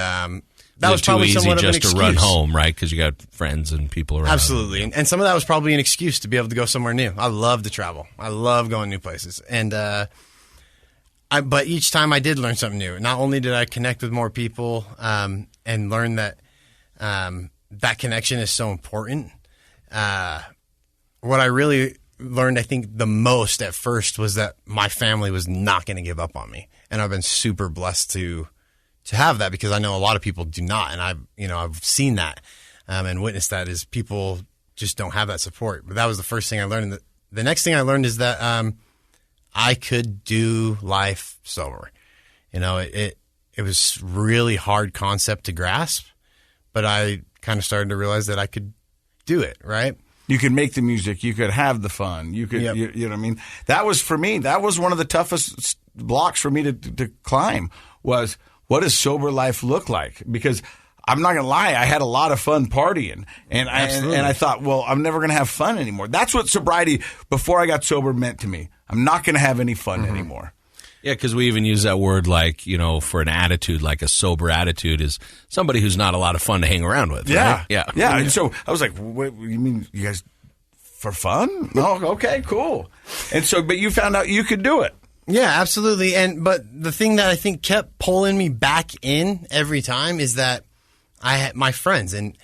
that was probably too easy somewhat of an just to excuse. run home, right? Because you got friends and people around. Absolutely. And some of that was probably an excuse to be able to go somewhere new. I love to travel. I love going new places. And but each time I did learn something new. Not only did I connect with more people and learn that that connection is so important, what I really learned, I think, the most at first was that my family was not going to give up on me. And I've been super blessed to have that, because I know a lot of people do not. And I've seen that and witnessed that, is people just don't have that support. But that was the first thing I learned. And the next thing I learned is that I could do life sober. It was really hard concept to grasp, but I kind of started to realize that I could do it, right? You could make the music. You could have the fun. You could, Yep. you know what I mean? That was, for me, that was one of the toughest blocks for me to climb, was, what does sober life look like? Because I'm not going to lie, I had a lot of fun partying. And I thought, well, I'm never going to have fun anymore. That's what sobriety, before I got sober, meant to me. I'm not going to have any fun anymore. Yeah, because we even use that word like, for an attitude, like a sober attitude is somebody who's not a lot of fun to hang around with. Yeah. Right? Yeah. And so I was like, wait, you mean you guys for fun? Oh, okay, cool. And so, but you found out you could do it. Yeah, absolutely. But the thing that I think kept pulling me back in every time is that I had my friends, and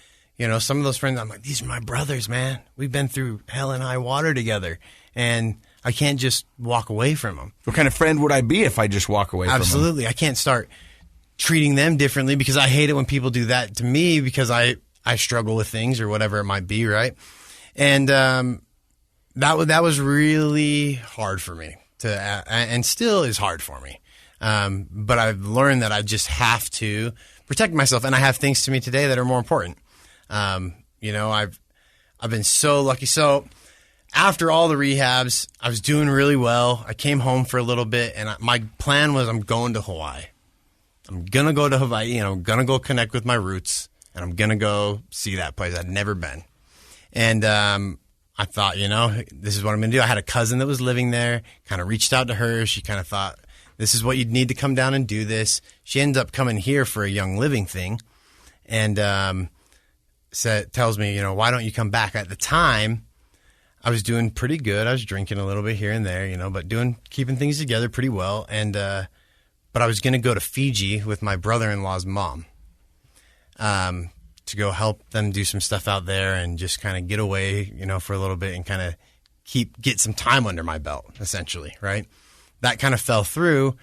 some of those friends, I'm like, these are my brothers, man. We've been through hell and high water together, and I can't just walk away from them. What kind of friend would I be if I just walk away from them? Absolutely. I can't start treating them differently, because I hate it when people do that to me, because I struggle with things or whatever it might be, right? And that was really hard for me and still is hard for me. But I've learned that I just have to protect myself, and I have things to me today that are more important. I've been so lucky. So after all the rehabs, I was doing really well. I came home for a little bit, and my plan was, I'm going to Hawaii. I'm going to go to Hawaii, and I'm going to go connect with my roots, and I'm going to go see that place. I'd never been. And I thought, this is what I'm going to do. I had a cousin that was living there, kind of reached out to her. She kind of thought, this is what you'd need to come down and do this. She ended up coming here for a Young Living thing, and tells me, why don't you come back? At the time, I was doing pretty good. I was drinking a little bit here and there, but keeping things together pretty well. And but I was going to go to Fiji with my brother-in-law's mom to go help them do some stuff out there and just kind of get away, for a little bit and kind of get some time under my belt, essentially, right? That kind of fell through,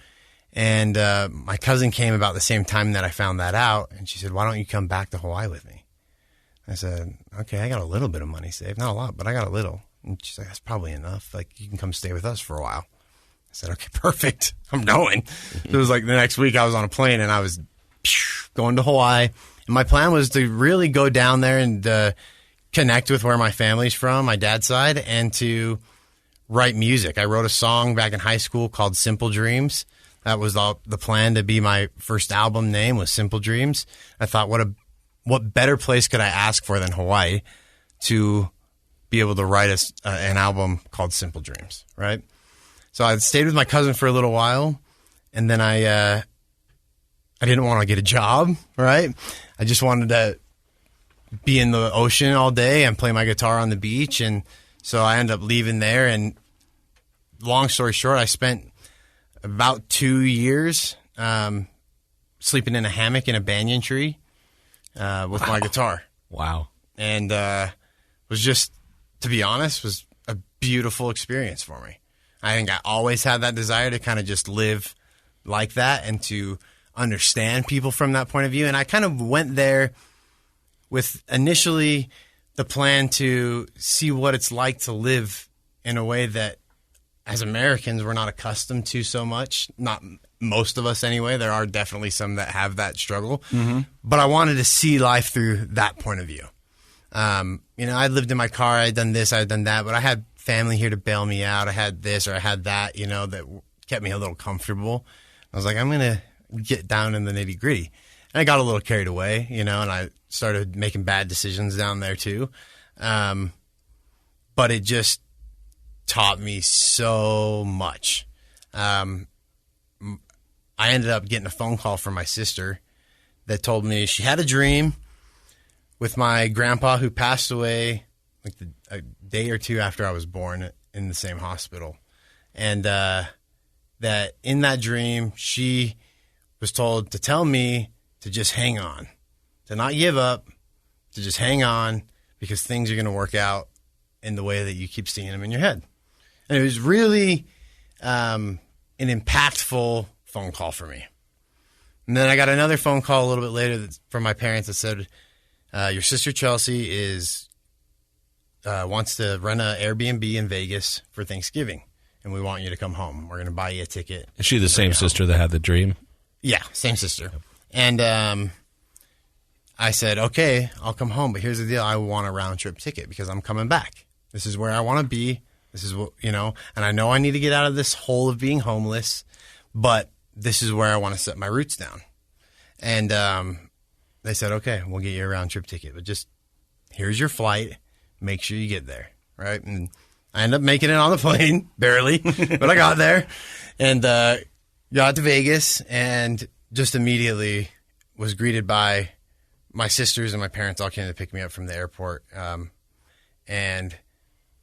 and my cousin came about the same time that I found that out, and she said, why don't you come back to Hawaii with me? I said, okay, I got a little bit of money saved. Not a lot, but I got a little. And she's like, that's probably enough. Like, you can come stay with us for a while. I said, okay, perfect. I'm going. It was like the next week I was on a plane, and I was going to Hawaii. And my plan was to really go down there and connect with where my family's from, my dad's side, and to write music. I wrote a song back in high school called Simple Dreams. That was the plan to be my first album name, was Simple Dreams. I thought, what better place could I ask for than Hawaii to be able to write an album called Simple Dreams, right? So I stayed with my cousin for a little while, and then I didn't want to get a job, right? I just wanted to be in the ocean all day and play my guitar on the beach, and so I ended up leaving there. And long story short, I spent about 2 years sleeping in a hammock in a banyan tree with my guitar. Wow. And was just, to be honest, was a beautiful experience for me. I think I always had that desire to kind of just live like that and to understand people from that point of view. And I kind of went there with initially the plan to see what it's like to live in a way that as Americans we're not accustomed to so much. Not most of us anyway. There are definitely some that have that struggle. Mm-hmm. But I wanted to see life through that point of view. I lived in my car, I'd done this, I'd done that, but I had family here to bail me out. I had this or I had that, that kept me a little comfortable. I was like, I'm going to get down in the nitty gritty. And I got a little carried away, and I started making bad decisions down there too. But it just taught me so much. I ended up getting a phone call from my sister that told me she had a dream with my grandpa who passed away like a day or two after I was born in the same hospital. And that in that dream, she was told to tell me to just hang on, to not give up, to just hang on because things are going to work out in the way that you keep seeing them in your head. And it was really an impactful phone call for me. And then I got another phone call a little bit later from my parents that said, your sister Chelsea wants to rent an Airbnb in Vegas for Thanksgiving, and we want you to come home. We're going to buy you a ticket. Is she the same sister that had the dream? Yeah, same sister. And I said, okay, I'll come home, but here's the deal. I want a round-trip ticket because I'm coming back. This is where I want to be. This is what, and I know I need to get out of this hole of being homeless, but this is where I want to set my roots down. And they said, okay, we'll get you a round-trip ticket, but just here's your flight. Make sure you get there, right? And I ended up making it on the plane, barely, but I got there and got to Vegas and just immediately was greeted by my sisters and my parents all came to pick me up from the airport and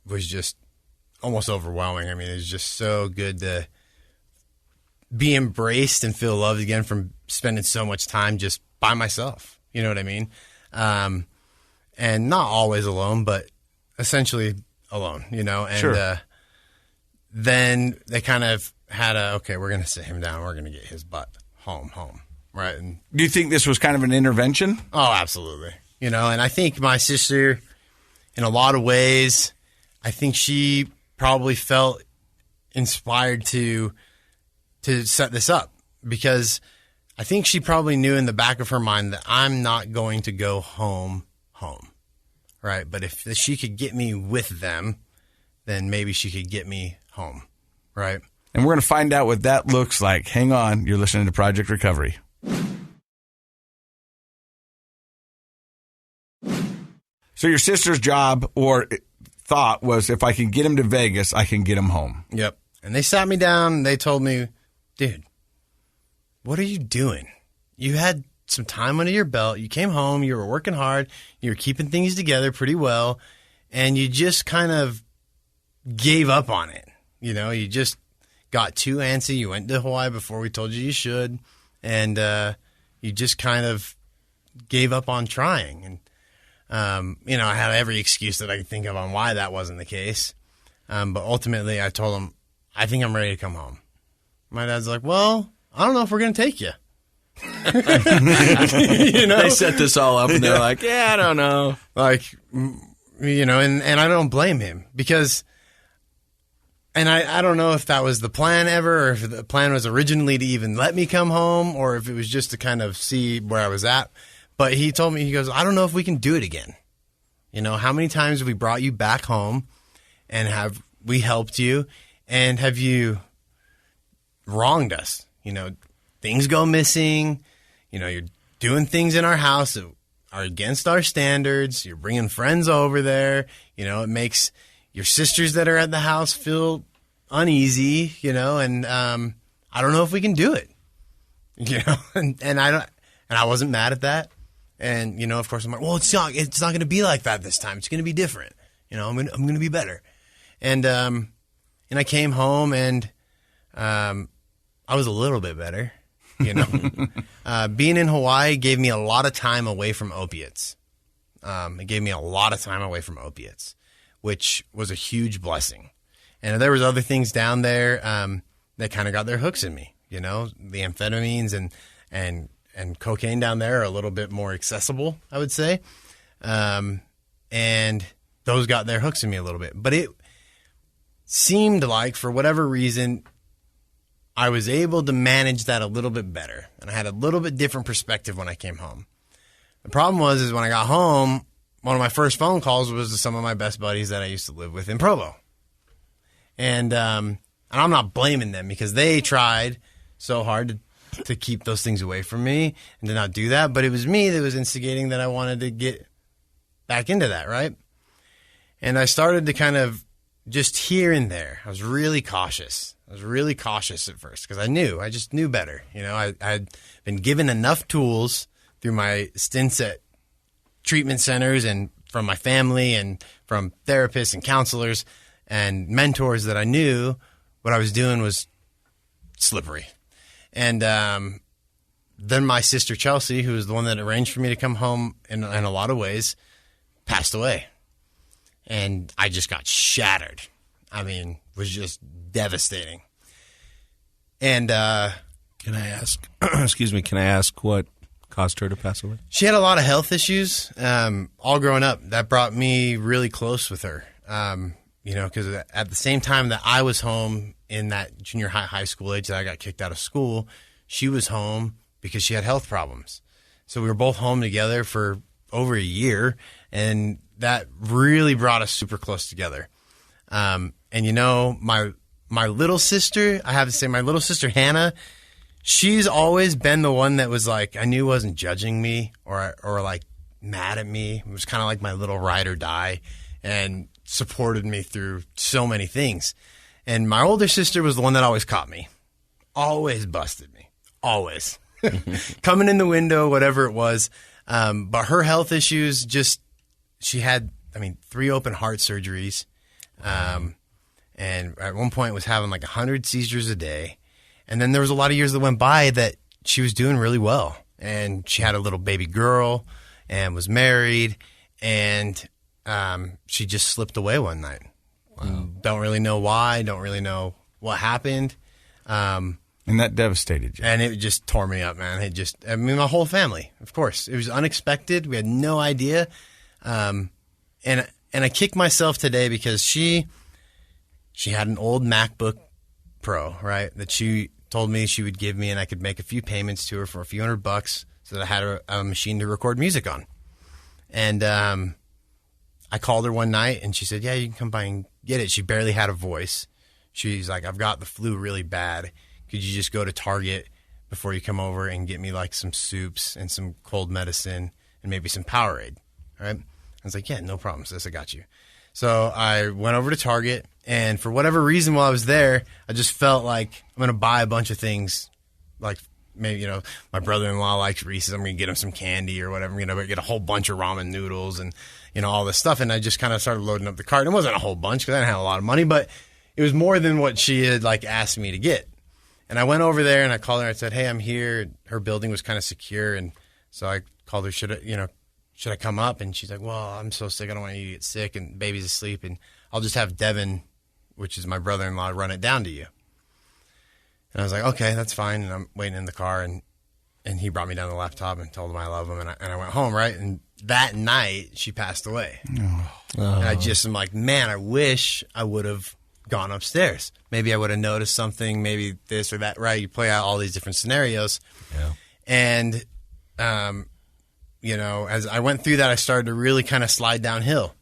was just almost overwhelming. I mean, it was just so good to be embraced and feel loved again from spending so much time just by myself. You know what I mean? And not always alone, but essentially alone, and Sure. Then they kind of had okay, we're going to sit him down. We're going to get his butt home, right? And Do you think this was kind of an intervention? oh, absolutely. And I think my sister, in a lot of ways, I think she probably felt inspired to set this up because I think she probably knew in the back of her mind that I'm not going to go home, right? But if she could get me with them, then maybe she could get me home, right? And we're going to find out what that looks like. Hang on. You're listening to Project Recovery. So your sister's job or thought was if I can get him to Vegas, I can get him home. Yep. And they sat me down and they told me, dude, what are you doing? You had some time under your belt. You came home. You were working hard. You were keeping things together pretty well. And you just kind of gave up on it. You just got too antsy. You went to Hawaii before we told you should. And you just kind of gave up on trying. And, I had every excuse that I could think of on why that wasn't the case. But ultimately, I told him, I think I'm ready to come home. My dad's like, well, I don't know if we're going to take you. They set this all up and they're like, yeah, I don't know. And I don't blame him because, and I don't know if that was the plan ever or if the plan was originally to even let me come home or if it was just to kind of see where I was at. But he told me, he goes, I don't know if we can do it again. How many times have we brought you back home and have we helped you and have you wronged us? Things go missing. You're doing things in our house that are against our standards. You're bringing friends over there. It makes your sisters that are at the house feel uneasy, and I don't know if we can do it, and I wasn't mad at that. And, of course I'm like, well, it's not going to be like that this time. It's going to be different. I'm going to be better. And I came home and I was a little bit better. Being in Hawaii gave me a lot of time away from opiates. It gave me a lot of time away from opiates, which was a huge blessing. And there was other things down there that kind of got their hooks in me. The amphetamines and cocaine down there are a little bit more accessible, I would say. And those got their hooks in me a little bit. But it seemed like, for whatever reason, I was able to manage that a little bit better. And I had a little bit different perspective when I came home. The problem was when I got home, one of my first phone calls was to some of my best buddies that I used to live with in Provo. And I'm not blaming them because they tried so hard to keep those things away from me and to not do that. But it was me that was instigating that I wanted to get back into that, right? And I started to kind of just here and there. I was really cautious. I was really cautious at first because I just knew better. I had been given enough tools through my stints at treatment centers and from my family and from therapists and counselors and mentors that I knew, what I was doing was slippery. And then my sister Chelsea, who was the one that arranged for me to come home in a lot of ways, passed away. And I just got shattered. I mean, it was just devastating. And can I ask, excuse me, can I ask what caused her to pass away? She had a lot of health issues all growing up. That brought me really close with her. Because at the same time that I was home in that junior high school age that I got kicked out of school, she was home because she had health problems. So we were both home together for over a year, and that really brought us super close together. And my little sister, I have to say, my little sister Hannah, she's always been the one that was like, I knew wasn't judging me or like mad at me. It was kind of like my little ride or die, and supported me through so many things. And my older sister was the one that always caught me, always busted me, always coming in the window, whatever it was. But her health issues, she had, 3 open heart surgeries. And at one point was having like 100 seizures a day. And then there was a lot of years that went by that she was doing really well. And she had a little baby girl and was married. And she just slipped away one night. Wow. Don't really know why. Don't really know what happened. And that devastated you. And it just tore me up, man. My whole family, of course. It was unexpected. We had no idea. And I kick myself today because she had an old MacBook Pro, right, that she told me she would give me, and I could make a few payments to her for a few $100 so that I had a machine to record music on. And I called her one night, and she said, yeah, you can come by and get it. She barely had a voice. She's like, I've got the flu really bad. Could you just go to Target before you come over and get me like some soups and some cold medicine and maybe some Powerade? All right. I was like, yeah, no problem, sis. I got you. So I went over to Target, and for whatever reason while I was there, I just felt like I'm going to buy a bunch of things. Like maybe, my brother-in-law likes Reese's. I'm going to get him some candy or whatever. I'm going to get a whole bunch of ramen noodles and, all this stuff. And I just kind of started loading up the cart. It wasn't a whole bunch because I didn't have a lot of money, but it was more than what she had like asked me to get. And I went over there and I called her and I said, hey, I'm here. Her building was kind of secure. And so I called her, should I come up? And she's like, well, I'm so sick. I don't want you to get sick, and baby's asleep. And I'll just have Devin, which is my brother-in-law, run it down to you. And I was like, okay, that's fine. And I'm waiting in the car, and he brought me down the laptop and told him I love him. And I went home, right? And that night she passed away. Oh. And I just am like, man, I wish I would have gone upstairs. Maybe I would have noticed something, maybe this or that, right? You play out all these different scenarios. Yeah. And, as I went through that, I started to really kind of slide downhill.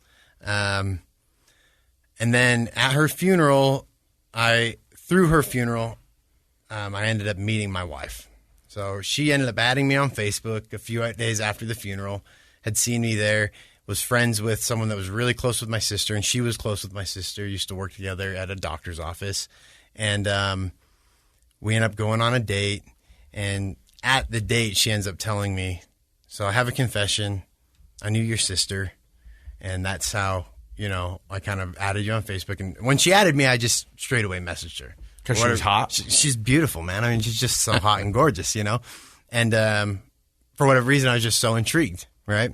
And then at her funeral, I ended up meeting my wife. So she ended up adding me on Facebook a few days after the funeral, had seen me there, was friends with someone that was really close with my sister, and she was close with my sister, used to work together at a doctor's office. And we ended up going on a date, and at the date, she ends up telling me, so I have a confession. I knew your sister, and that's how, I kind of added you on Facebook. And when she added me, I just straight away messaged her. Because she was hot? She's beautiful, man. She's just so hot and gorgeous, And for whatever reason, I was just so intrigued, right?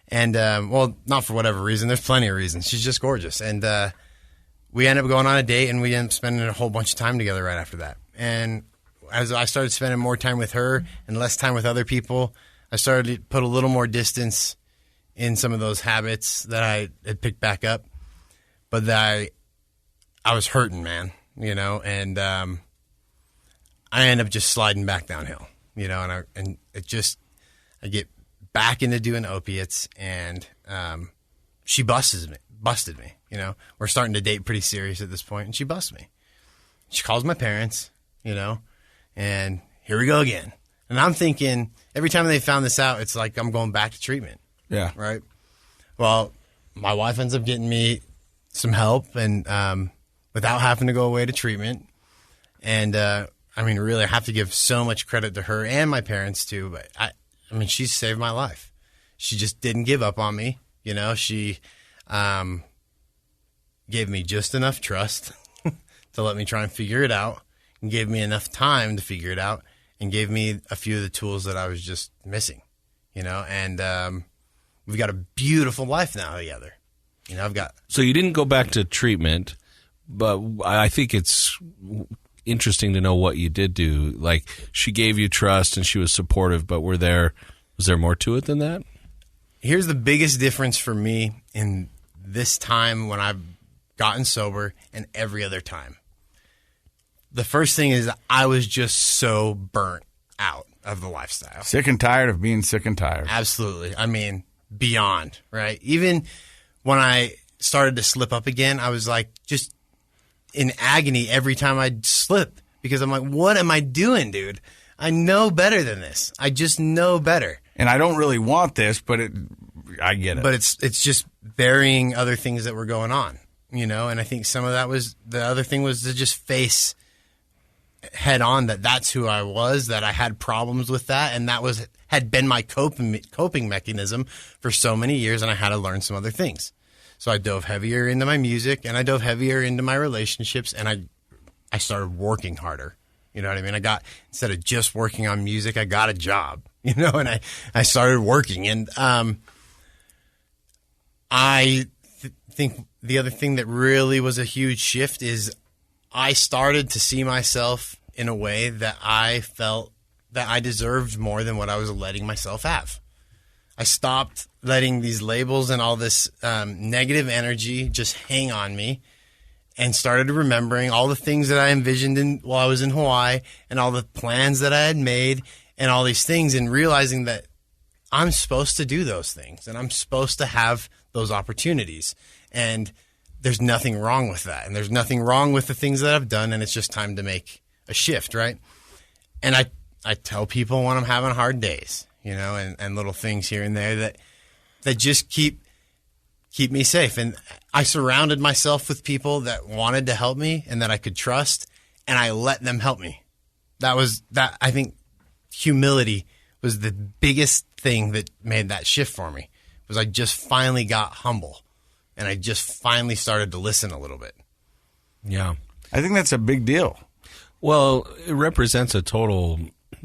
And, not for whatever reason. There's plenty of reasons. She's just gorgeous. And we ended up going on a date, and we ended up spending a whole bunch of time together right after that. And as I started spending more time with her and less time with other people, I started to put a little more distance in some of those habits that I had picked back up. But that I was hurting, man, and I ended up just sliding back downhill, and I get back into doing opiates, and she busted me. We're starting to date pretty serious at this point, and she busts me. She calls my parents, and here we go again. And I'm thinking every time they found this out, it's like I'm going back to treatment. Yeah. Right. Well, my wife ends up getting me some help, and without having to go away to treatment. And really, I have to give so much credit to her and my parents too. But I mean, she saved my life. She just didn't give up on me. You know, she gave me just enough trust to let me try and figure it out, and gave me enough time to figure it out, and gave me a few of the tools that I was just missing, you know, and we've got a beautiful life now together. You know, So you didn't go back to treatment, but I think it's interesting to know what you did do. Like, she gave you trust and she was supportive, but was there more to it than that? Here's the biggest difference for me in this time when I've gotten sober and every other time. The first thing is I was just so burnt out of the lifestyle. Sick and tired of being sick and tired. Absolutely. I mean, beyond, right? Even when I started to slip up again, I was like just in agony every time I'd slip, because I'm like, what am I doing, dude? I know better than this. I just know better. And I don't really want this, but I get it. But it's just burying other things that were going on, you know? And I think some of that was, the other thing was to just face head on that that's who I was, that I had problems with that, and that had been my coping mechanism for so many years, and I had to learn some other things. So I dove heavier into my music, and I dove heavier into my relationships, and I started working harder. You know what I mean? Instead of just working on music, I got a job, you know, and I started working. And I think the other thing that really was a huge shift is I started to see myself in a way that I felt that I deserved more than what I was letting myself have. I stopped letting these labels and all this negative energy just hang on me, and started remembering all the things that I envisioned while I was in Hawaii, and all the plans that I had made, and all these things, and realizing that I'm supposed to do those things, and I'm supposed to have those opportunities. And there's nothing wrong with that. And there's nothing wrong with the things that I've done, and it's just time to make a shift, right? And I tell people when I'm having hard days, you know, and little things here and there that just keep me safe. And I surrounded myself with people that wanted to help me and that I could trust, and I let them help me. I think humility was the biggest thing that made that shift for me, was I just finally got humble, and I just finally started to listen a little bit. Yeah. I think that's a big deal. Well, it represents a total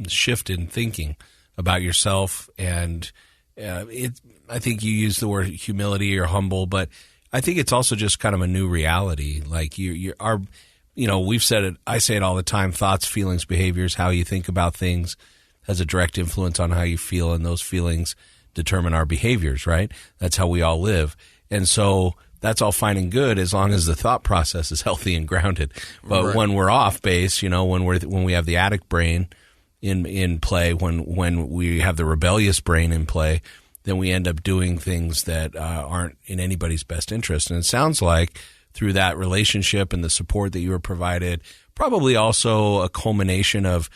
shift in thinking about yourself, and I think you use the word humility or humble, but I think it's also just kind of a new reality. Like we've said it, I say it all the time, thoughts, feelings, behaviors, how you think about things has a direct influence on how you feel, and those feelings determine our behaviors, right? That's how we all live. And so that's all fine and good as long as the thought process is healthy and grounded. But Right. when we're off base, you know, when we have the addict brain in play, when we have the rebellious brain in play, then we end up doing things that aren't in anybody's best interest. And it sounds like through that relationship and the support that you were provided, probably also a culmination of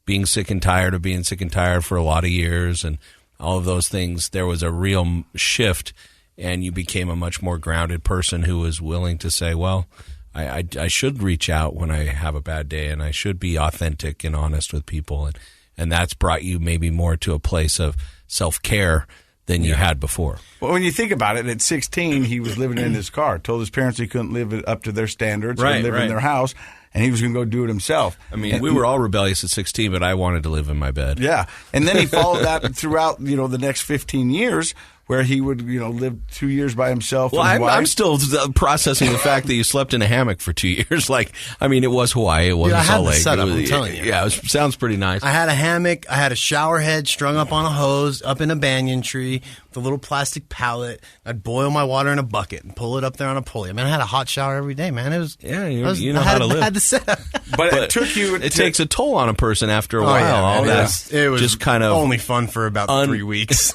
being sick and tired of being sick and tired for a lot of years and all of those things, there was a real shift, and you became a much more grounded person who was willing to say, well, I should reach out when I have a bad day, and I should be authentic and honest with people. And that's brought you maybe more to a place of self-care than you had before. Well, when you think about it, at 16, he was living in his car, told his parents he couldn't live up to their standards, Right, live in their house, and he was going to go do it himself. I mean, we were all rebellious at 16, but I wanted to live in my bed. Yeah. And then he followed that throughout, the next 15 years, where he would, live 2 years by himself. Well, with his wife. I'm still processing the fact that you slept in a hammock for 2 years. Like, I mean, it was Hawaii. It wasn't I had Salt the Lake. setup, I'm telling you. Yeah, sounds pretty nice. I had a hammock. I had a shower head strung up on a hose up in a banyan tree with a little plastic pallet. I'd boil my water in a bucket and pull it up there on a pulley. I mean, I had a hot shower every day, man. It was you know how to live. I had the setup. But it took you. It takes a toll on a person after a Oh, while. yeah, all man. that It was just kind of only fun for about 3 weeks.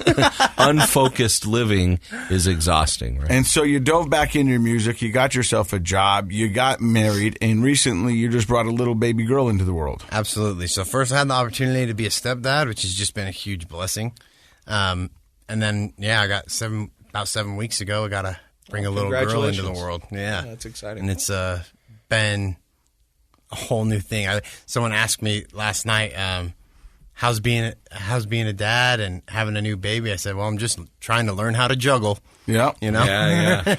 unfocused living is exhausting, right? And so you dove back into your music. You got yourself a job. You got married, and recently you just brought a little baby girl into the world. Absolutely. So first I had the opportunity to be a stepdad, which has just been a huge blessing. And then, I got about 7 weeks ago, I got to bring a little girl into the congratulations. world. Yeah. That's exciting. And it's been a whole new thing. Someone asked me last night, how's being a dad and having a new baby? I said, well, I'm just trying to learn how to juggle. Yeah. Yeah.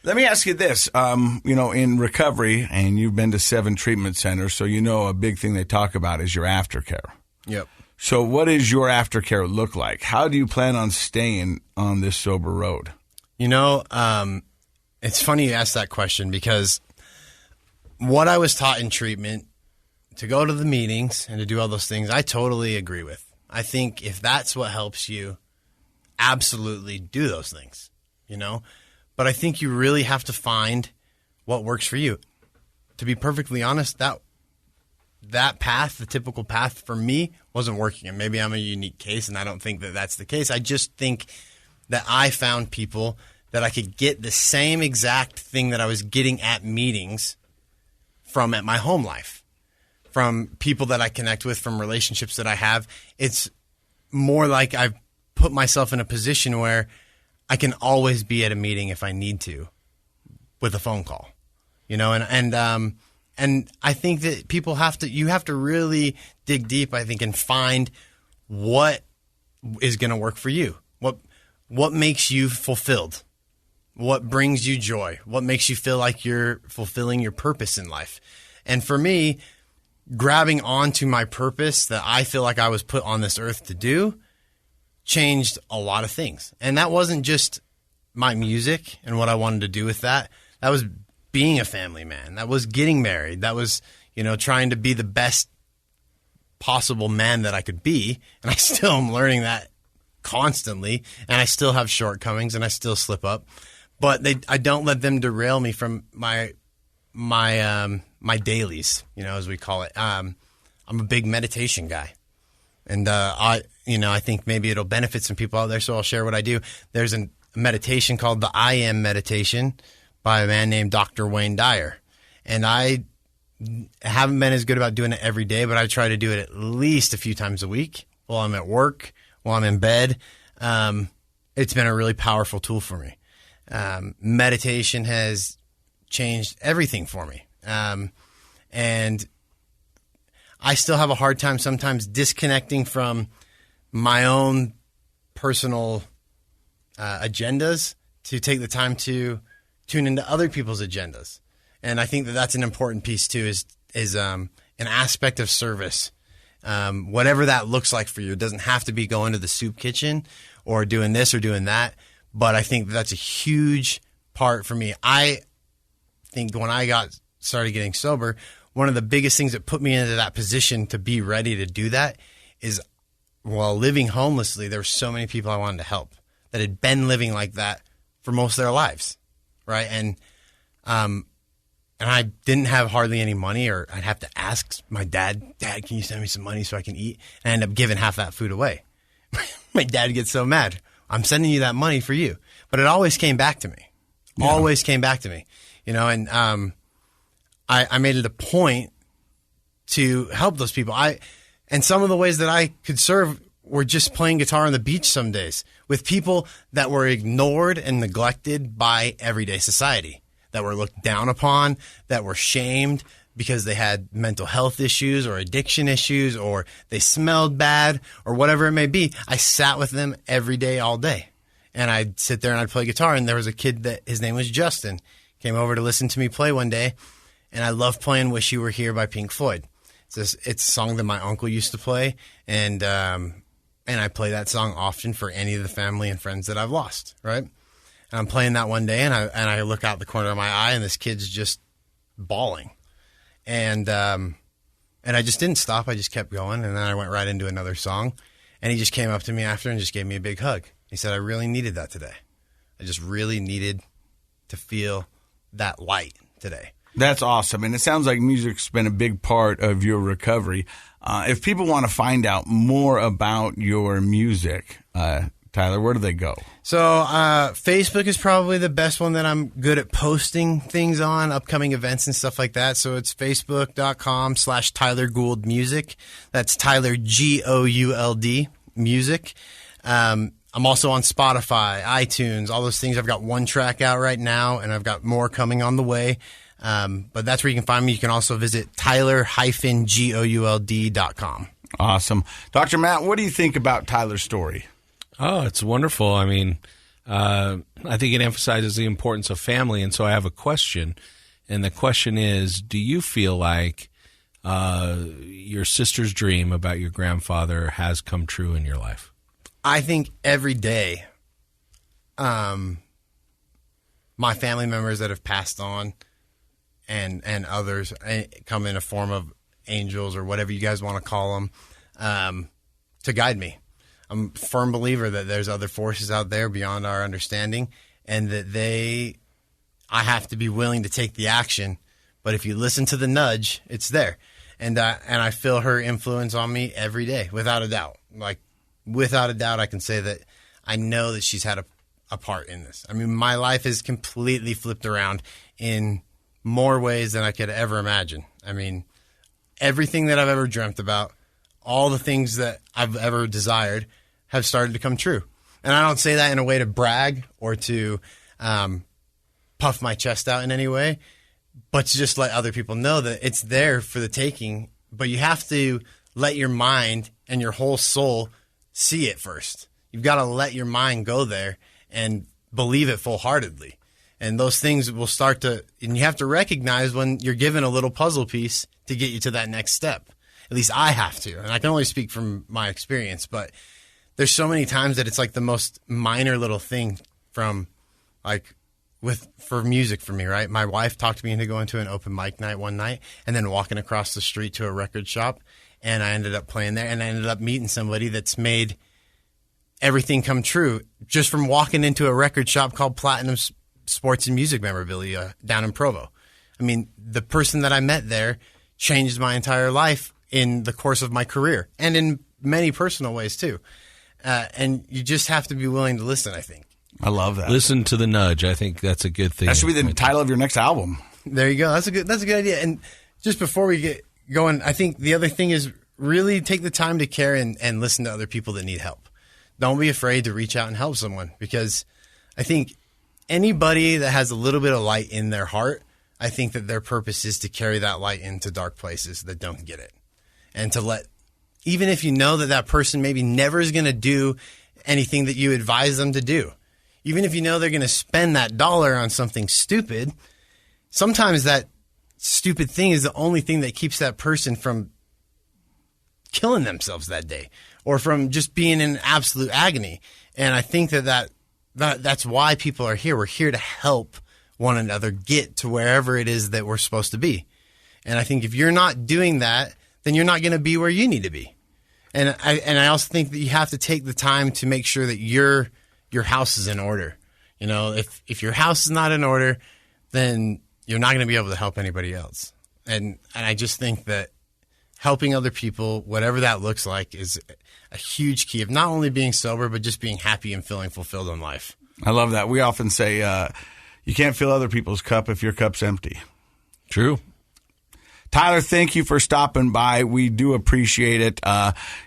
Let me ask you this. In recovery, and you've been to 7 treatment centers, so a big thing they talk about is your aftercare. Yep. So what does your aftercare look like? How do you plan on staying on this sober road? It's funny you ask that question, because what I was taught in treatment, to go to the meetings and to do all those things, I totally agree with. I think if that's what helps you, absolutely do those things, But I think you really have to find what works for you. To be perfectly honest, that path, the typical path for me, wasn't working. And maybe I'm a unique case, and I don't think that that's the case. I just think that I found people that I could get the same exact thing that I was getting at meetings from at my home life, from people that I connect with, from relationships that I have. It's more like I've put myself in a position where I can always be at a meeting if I need to with a phone call, and I think that you have to really dig deep, I think, and find what is going to work for you. What makes you fulfilled? What brings you joy? What makes you feel like you're fulfilling your purpose in life? And for me, grabbing onto my purpose that I feel like I was put on this earth to do changed a lot of things. And that wasn't just my music and what I wanted to do with that. That was being a family man. That was getting married. That was, trying to be the best possible man that I could be. And I still am learning that constantly. And I still have shortcomings and I still slip up. But I don't let them derail me from my dailies, as we call it. I'm a big meditation guy. And I think maybe it'll benefit some people out there, so I'll share what I do. There's a meditation called the I Am meditation by a man named Dr. Wayne Dyer. And I haven't been as good about doing it every day, but I try to do it at least a few times a week while I'm at work, while I'm in bed. It's been a really powerful tool for me. Meditation has changed everything for me. And I still have a hard time sometimes disconnecting from my own personal agendas to take the time to tune into other people's agendas. And I think that that's an important piece too, is an aspect of service. Whatever that looks like for you. It doesn't have to be going to the soup kitchen or doing this or doing that. But I think that's a huge part for me. I think when I started getting sober, one of the biggest things that put me into that position to be ready to do that is, while living homelessly, there were so many people I wanted to help that had been living like that for most of their lives, right? And I didn't have hardly any money, or I'd have to ask my dad, "Dad, can you send me some money so I can eat?" And I end up giving half that food away. My dad gets so mad. I'm sending you that money for you. But it always came back to me. Yeah. Always came back to me. And I made it a point to help those people. And some of the ways that I could serve were just playing guitar on the beach some days with people that were ignored and neglected by everyday society, that were looked down upon, that were shamed because they had mental health issues or addiction issues, or they smelled bad, or whatever it may be. I sat with them every day, all day. And I'd sit there and I'd play guitar. And there was a kid that his name was Justin, came over to listen to me play one day. And I love playing "Wish You Were Here" by Pink Floyd. It's a song that my uncle used to play. And I play that song often for any of the family and friends that I've lost, right? And I'm playing that one day, and I look out the corner of my eye, and this kid's just bawling. And I just didn't stop. I just kept going, and then I went right into another song. And he just came up to me after and just gave me a big hug. He said, "I really needed that today. I just really needed to feel that light today." That's awesome. And it sounds like music's been a big part of your recovery. If people want to find out more about your music, Tyler, where do they go? So Facebook is probably the best one that I'm good at posting things on, upcoming events and stuff like that. So it's facebook.com/Tyler Gould Music. That's Tyler Gould Music. I'm also on Spotify, iTunes, all those things. I've got one track out right now, and I've got more coming on the way. But that's where you can find me. You can also visit Tyler-Gould.com. Awesome. Dr. Matt, what do you think about Tyler's story? Oh, it's wonderful. I mean, I think it emphasizes the importance of family, and so I have a question. And the question is, do you feel like your sister's dream about your grandfather has come true in your life? I think every day, my family members that have passed on and others come in a form of angels or whatever you guys want to call them, to guide me. I'm a firm believer that there's other forces out there beyond our understanding, and that I have to be willing to take the action. But if you listen to the nudge, it's there. And I feel her influence on me every day, without a doubt. Like, without a doubt, I can say that I know that she's had a part in this. I mean, my life is completely flipped around in more ways than I could ever imagine. I mean, everything that I've ever dreamt about, all the things that I've ever desired have started to come true. And I don't say that in a way to brag or to puff my chest out in any way, but to just let other people know that it's there for the taking. But you have to let your mind and your whole soul see it first. You've got to let your mind go there and believe it full-heartedly. And those things will start to, and you have to recognize when you're given a little puzzle piece to get you to that next step. At least I have to. And I can only speak from my experience, but there's so many times that it's like the most minor little thing from like for music for me, right? My wife talked me into going to an open mic night one night and then walking across the street to a record shop. And I ended up playing there, and I ended up meeting somebody that's made everything come true just from walking into a record shop called Platinum Sports and Music Memorabilia down in Provo. I mean, the person that I met there changed my entire life in the course of my career and in many personal ways too. And you just have to be willing to listen, I think. I love that. Listen to the nudge. I think that's a good thing. That should be the title of your next album. There you go. That's a good idea. And just before we get going, I think the other thing is really take the time to care and listen to other people that need help. Don't be afraid to reach out and help someone, because I think anybody that has a little bit of light in their heart, I think that their purpose is to carry that light into dark places that don't get it. And to let, even if you know that person maybe never is going to do anything that you advise them to do, even if you know they're going to spend that dollar on something stupid, sometimes that stupid thing is the only thing that keeps that person from killing themselves that day or from just being in absolute agony. And I think that's why people are here. We're here to help one another get to wherever it is that we're supposed to be. And I think if you're not doing that, then you're not going to be where you need to be. And I also think that you have to take the time to make sure that your house is in order. You know, if your house is not in order, then you're not going to be able to help anybody else. And I just think that helping other people, whatever that looks like, is a huge key of not only being sober, but just being happy and feeling fulfilled in life. I love that. We often say you can't fill other people's cup if your cup's empty. True. Tyler, thank you for stopping by. We do appreciate it.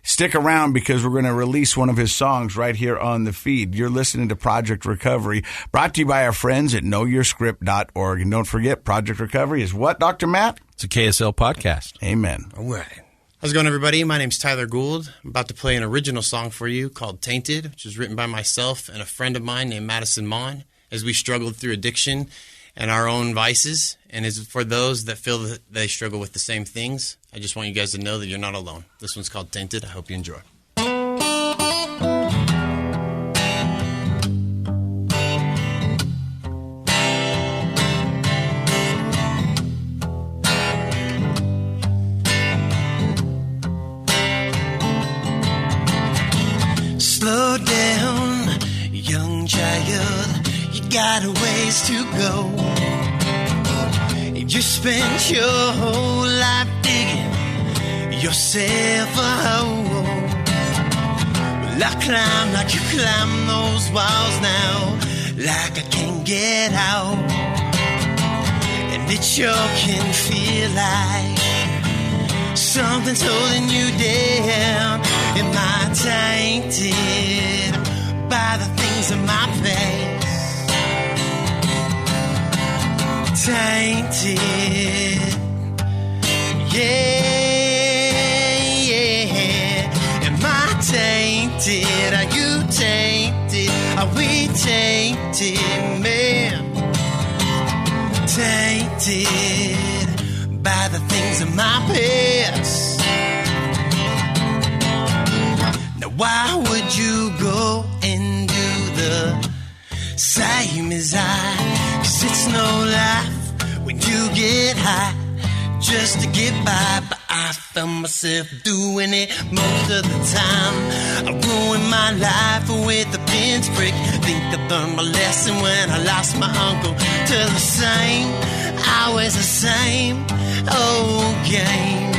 Stick around because we're going to release one of his songs right here on the feed. You're listening to Project Recovery, brought to you by our friends at knowyourscript.org. And don't forget, Project Recovery is what, Dr. Matt? It's a KSL podcast. Amen. All right. How's it going, everybody? My name's Tyler Gould. I'm about to play an original song for you called Tainted, which was written by myself and a friend of mine named Madison Mon as we struggled through addiction and our own vices. And is for those that feel that they struggle with the same things, I just want you guys to know that you're not alone. This one's called Tainted. I hope you enjoy. Slow down, young child, you got a ways to go. You spent your whole life digging yourself a hole. Well, I climb like you climb those walls now, like I can't get out. And it sure can feel like something's holding you down. Am I tainted by the things in my past? Tainted, yeah, yeah. tainted, man. Tainted by the things of my past. Now why would you go and do the same as I? 'Cause it's no life when you get high just to get by, but I found myself doing it most of the time. I ruined my life with a pinprick. Think I learned my lesson when I lost my uncle to the same. Always the same old game.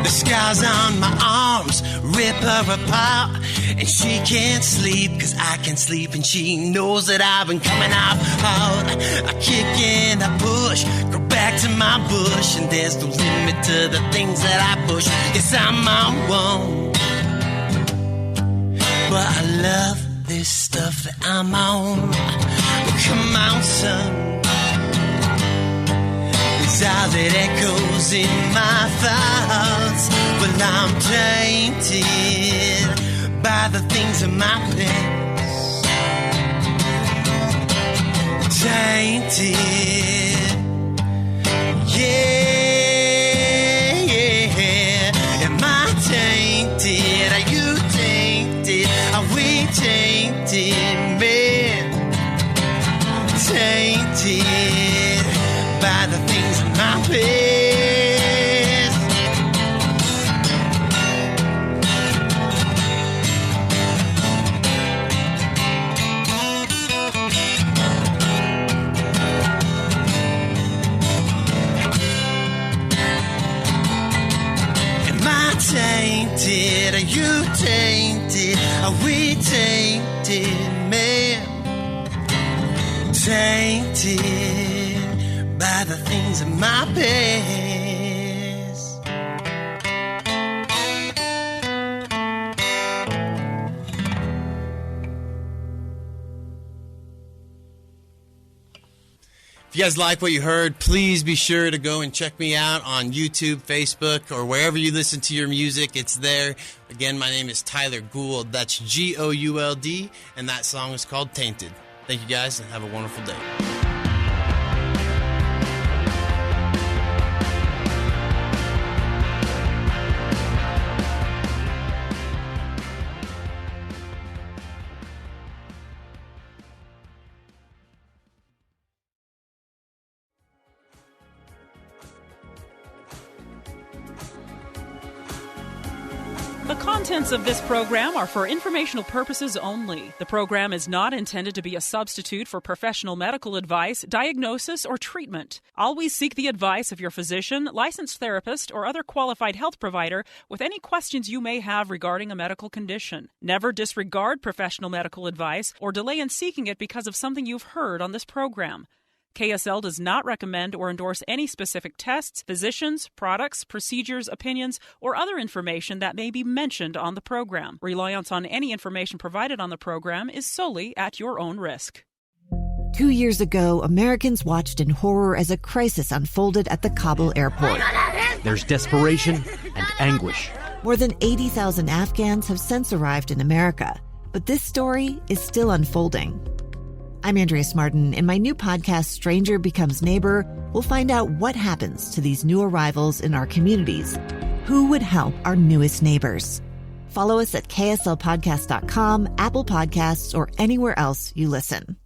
The scars on my arms rip her apart, and she can't sleep 'cause I can't sleep, and she knows that I've been coming out hard. I kick and I push, go back to my bush, and there's no limit to the things that I push. Yes, I'm on one, but I love this stuff that I'm on. Well, come on, son. It's all that echoes in my thoughts. Well, I'm tainted by the things of my past. Tainted, yeah. Am I tainted? Are you tainted? Are we tainted, man? Tainted by the things in my past. Am I tainted? Are you tainted? Are we tainted, man? Tainted by the things in my past. If you guys like what you heard, please be sure to go and check me out on YouTube, Facebook, or wherever you listen to your music. It's there. Again, my name is Tyler Gould. That's Gould, and that song is called Tainted. Thank you guys, and have a wonderful day. The contents of this program are for informational purposes only. The program is not intended to be a substitute for professional medical advice, diagnosis, or treatment. Always seek the advice of your physician, licensed therapist, or other qualified health provider with any questions you may have regarding a medical condition. Never disregard professional medical advice or delay in seeking it because of something you've heard on this program. KSL does not recommend or endorse any specific tests, physicians, products, procedures, opinions, or other information that may be mentioned on the program. Reliance on any information provided on the program is solely at your own risk. 2 years ago, Americans watched in horror as a crisis unfolded at the Kabul airport. There's desperation and anguish. More than 80,000 Afghans have since arrived in America, but this story is still unfolding. I'm Andrea Smartin. In my new podcast, Stranger Becomes Neighbor, we'll find out what happens to these new arrivals in our communities. Who would help our newest neighbors? Follow us at kslpodcast.com, Apple Podcasts, or anywhere else you listen.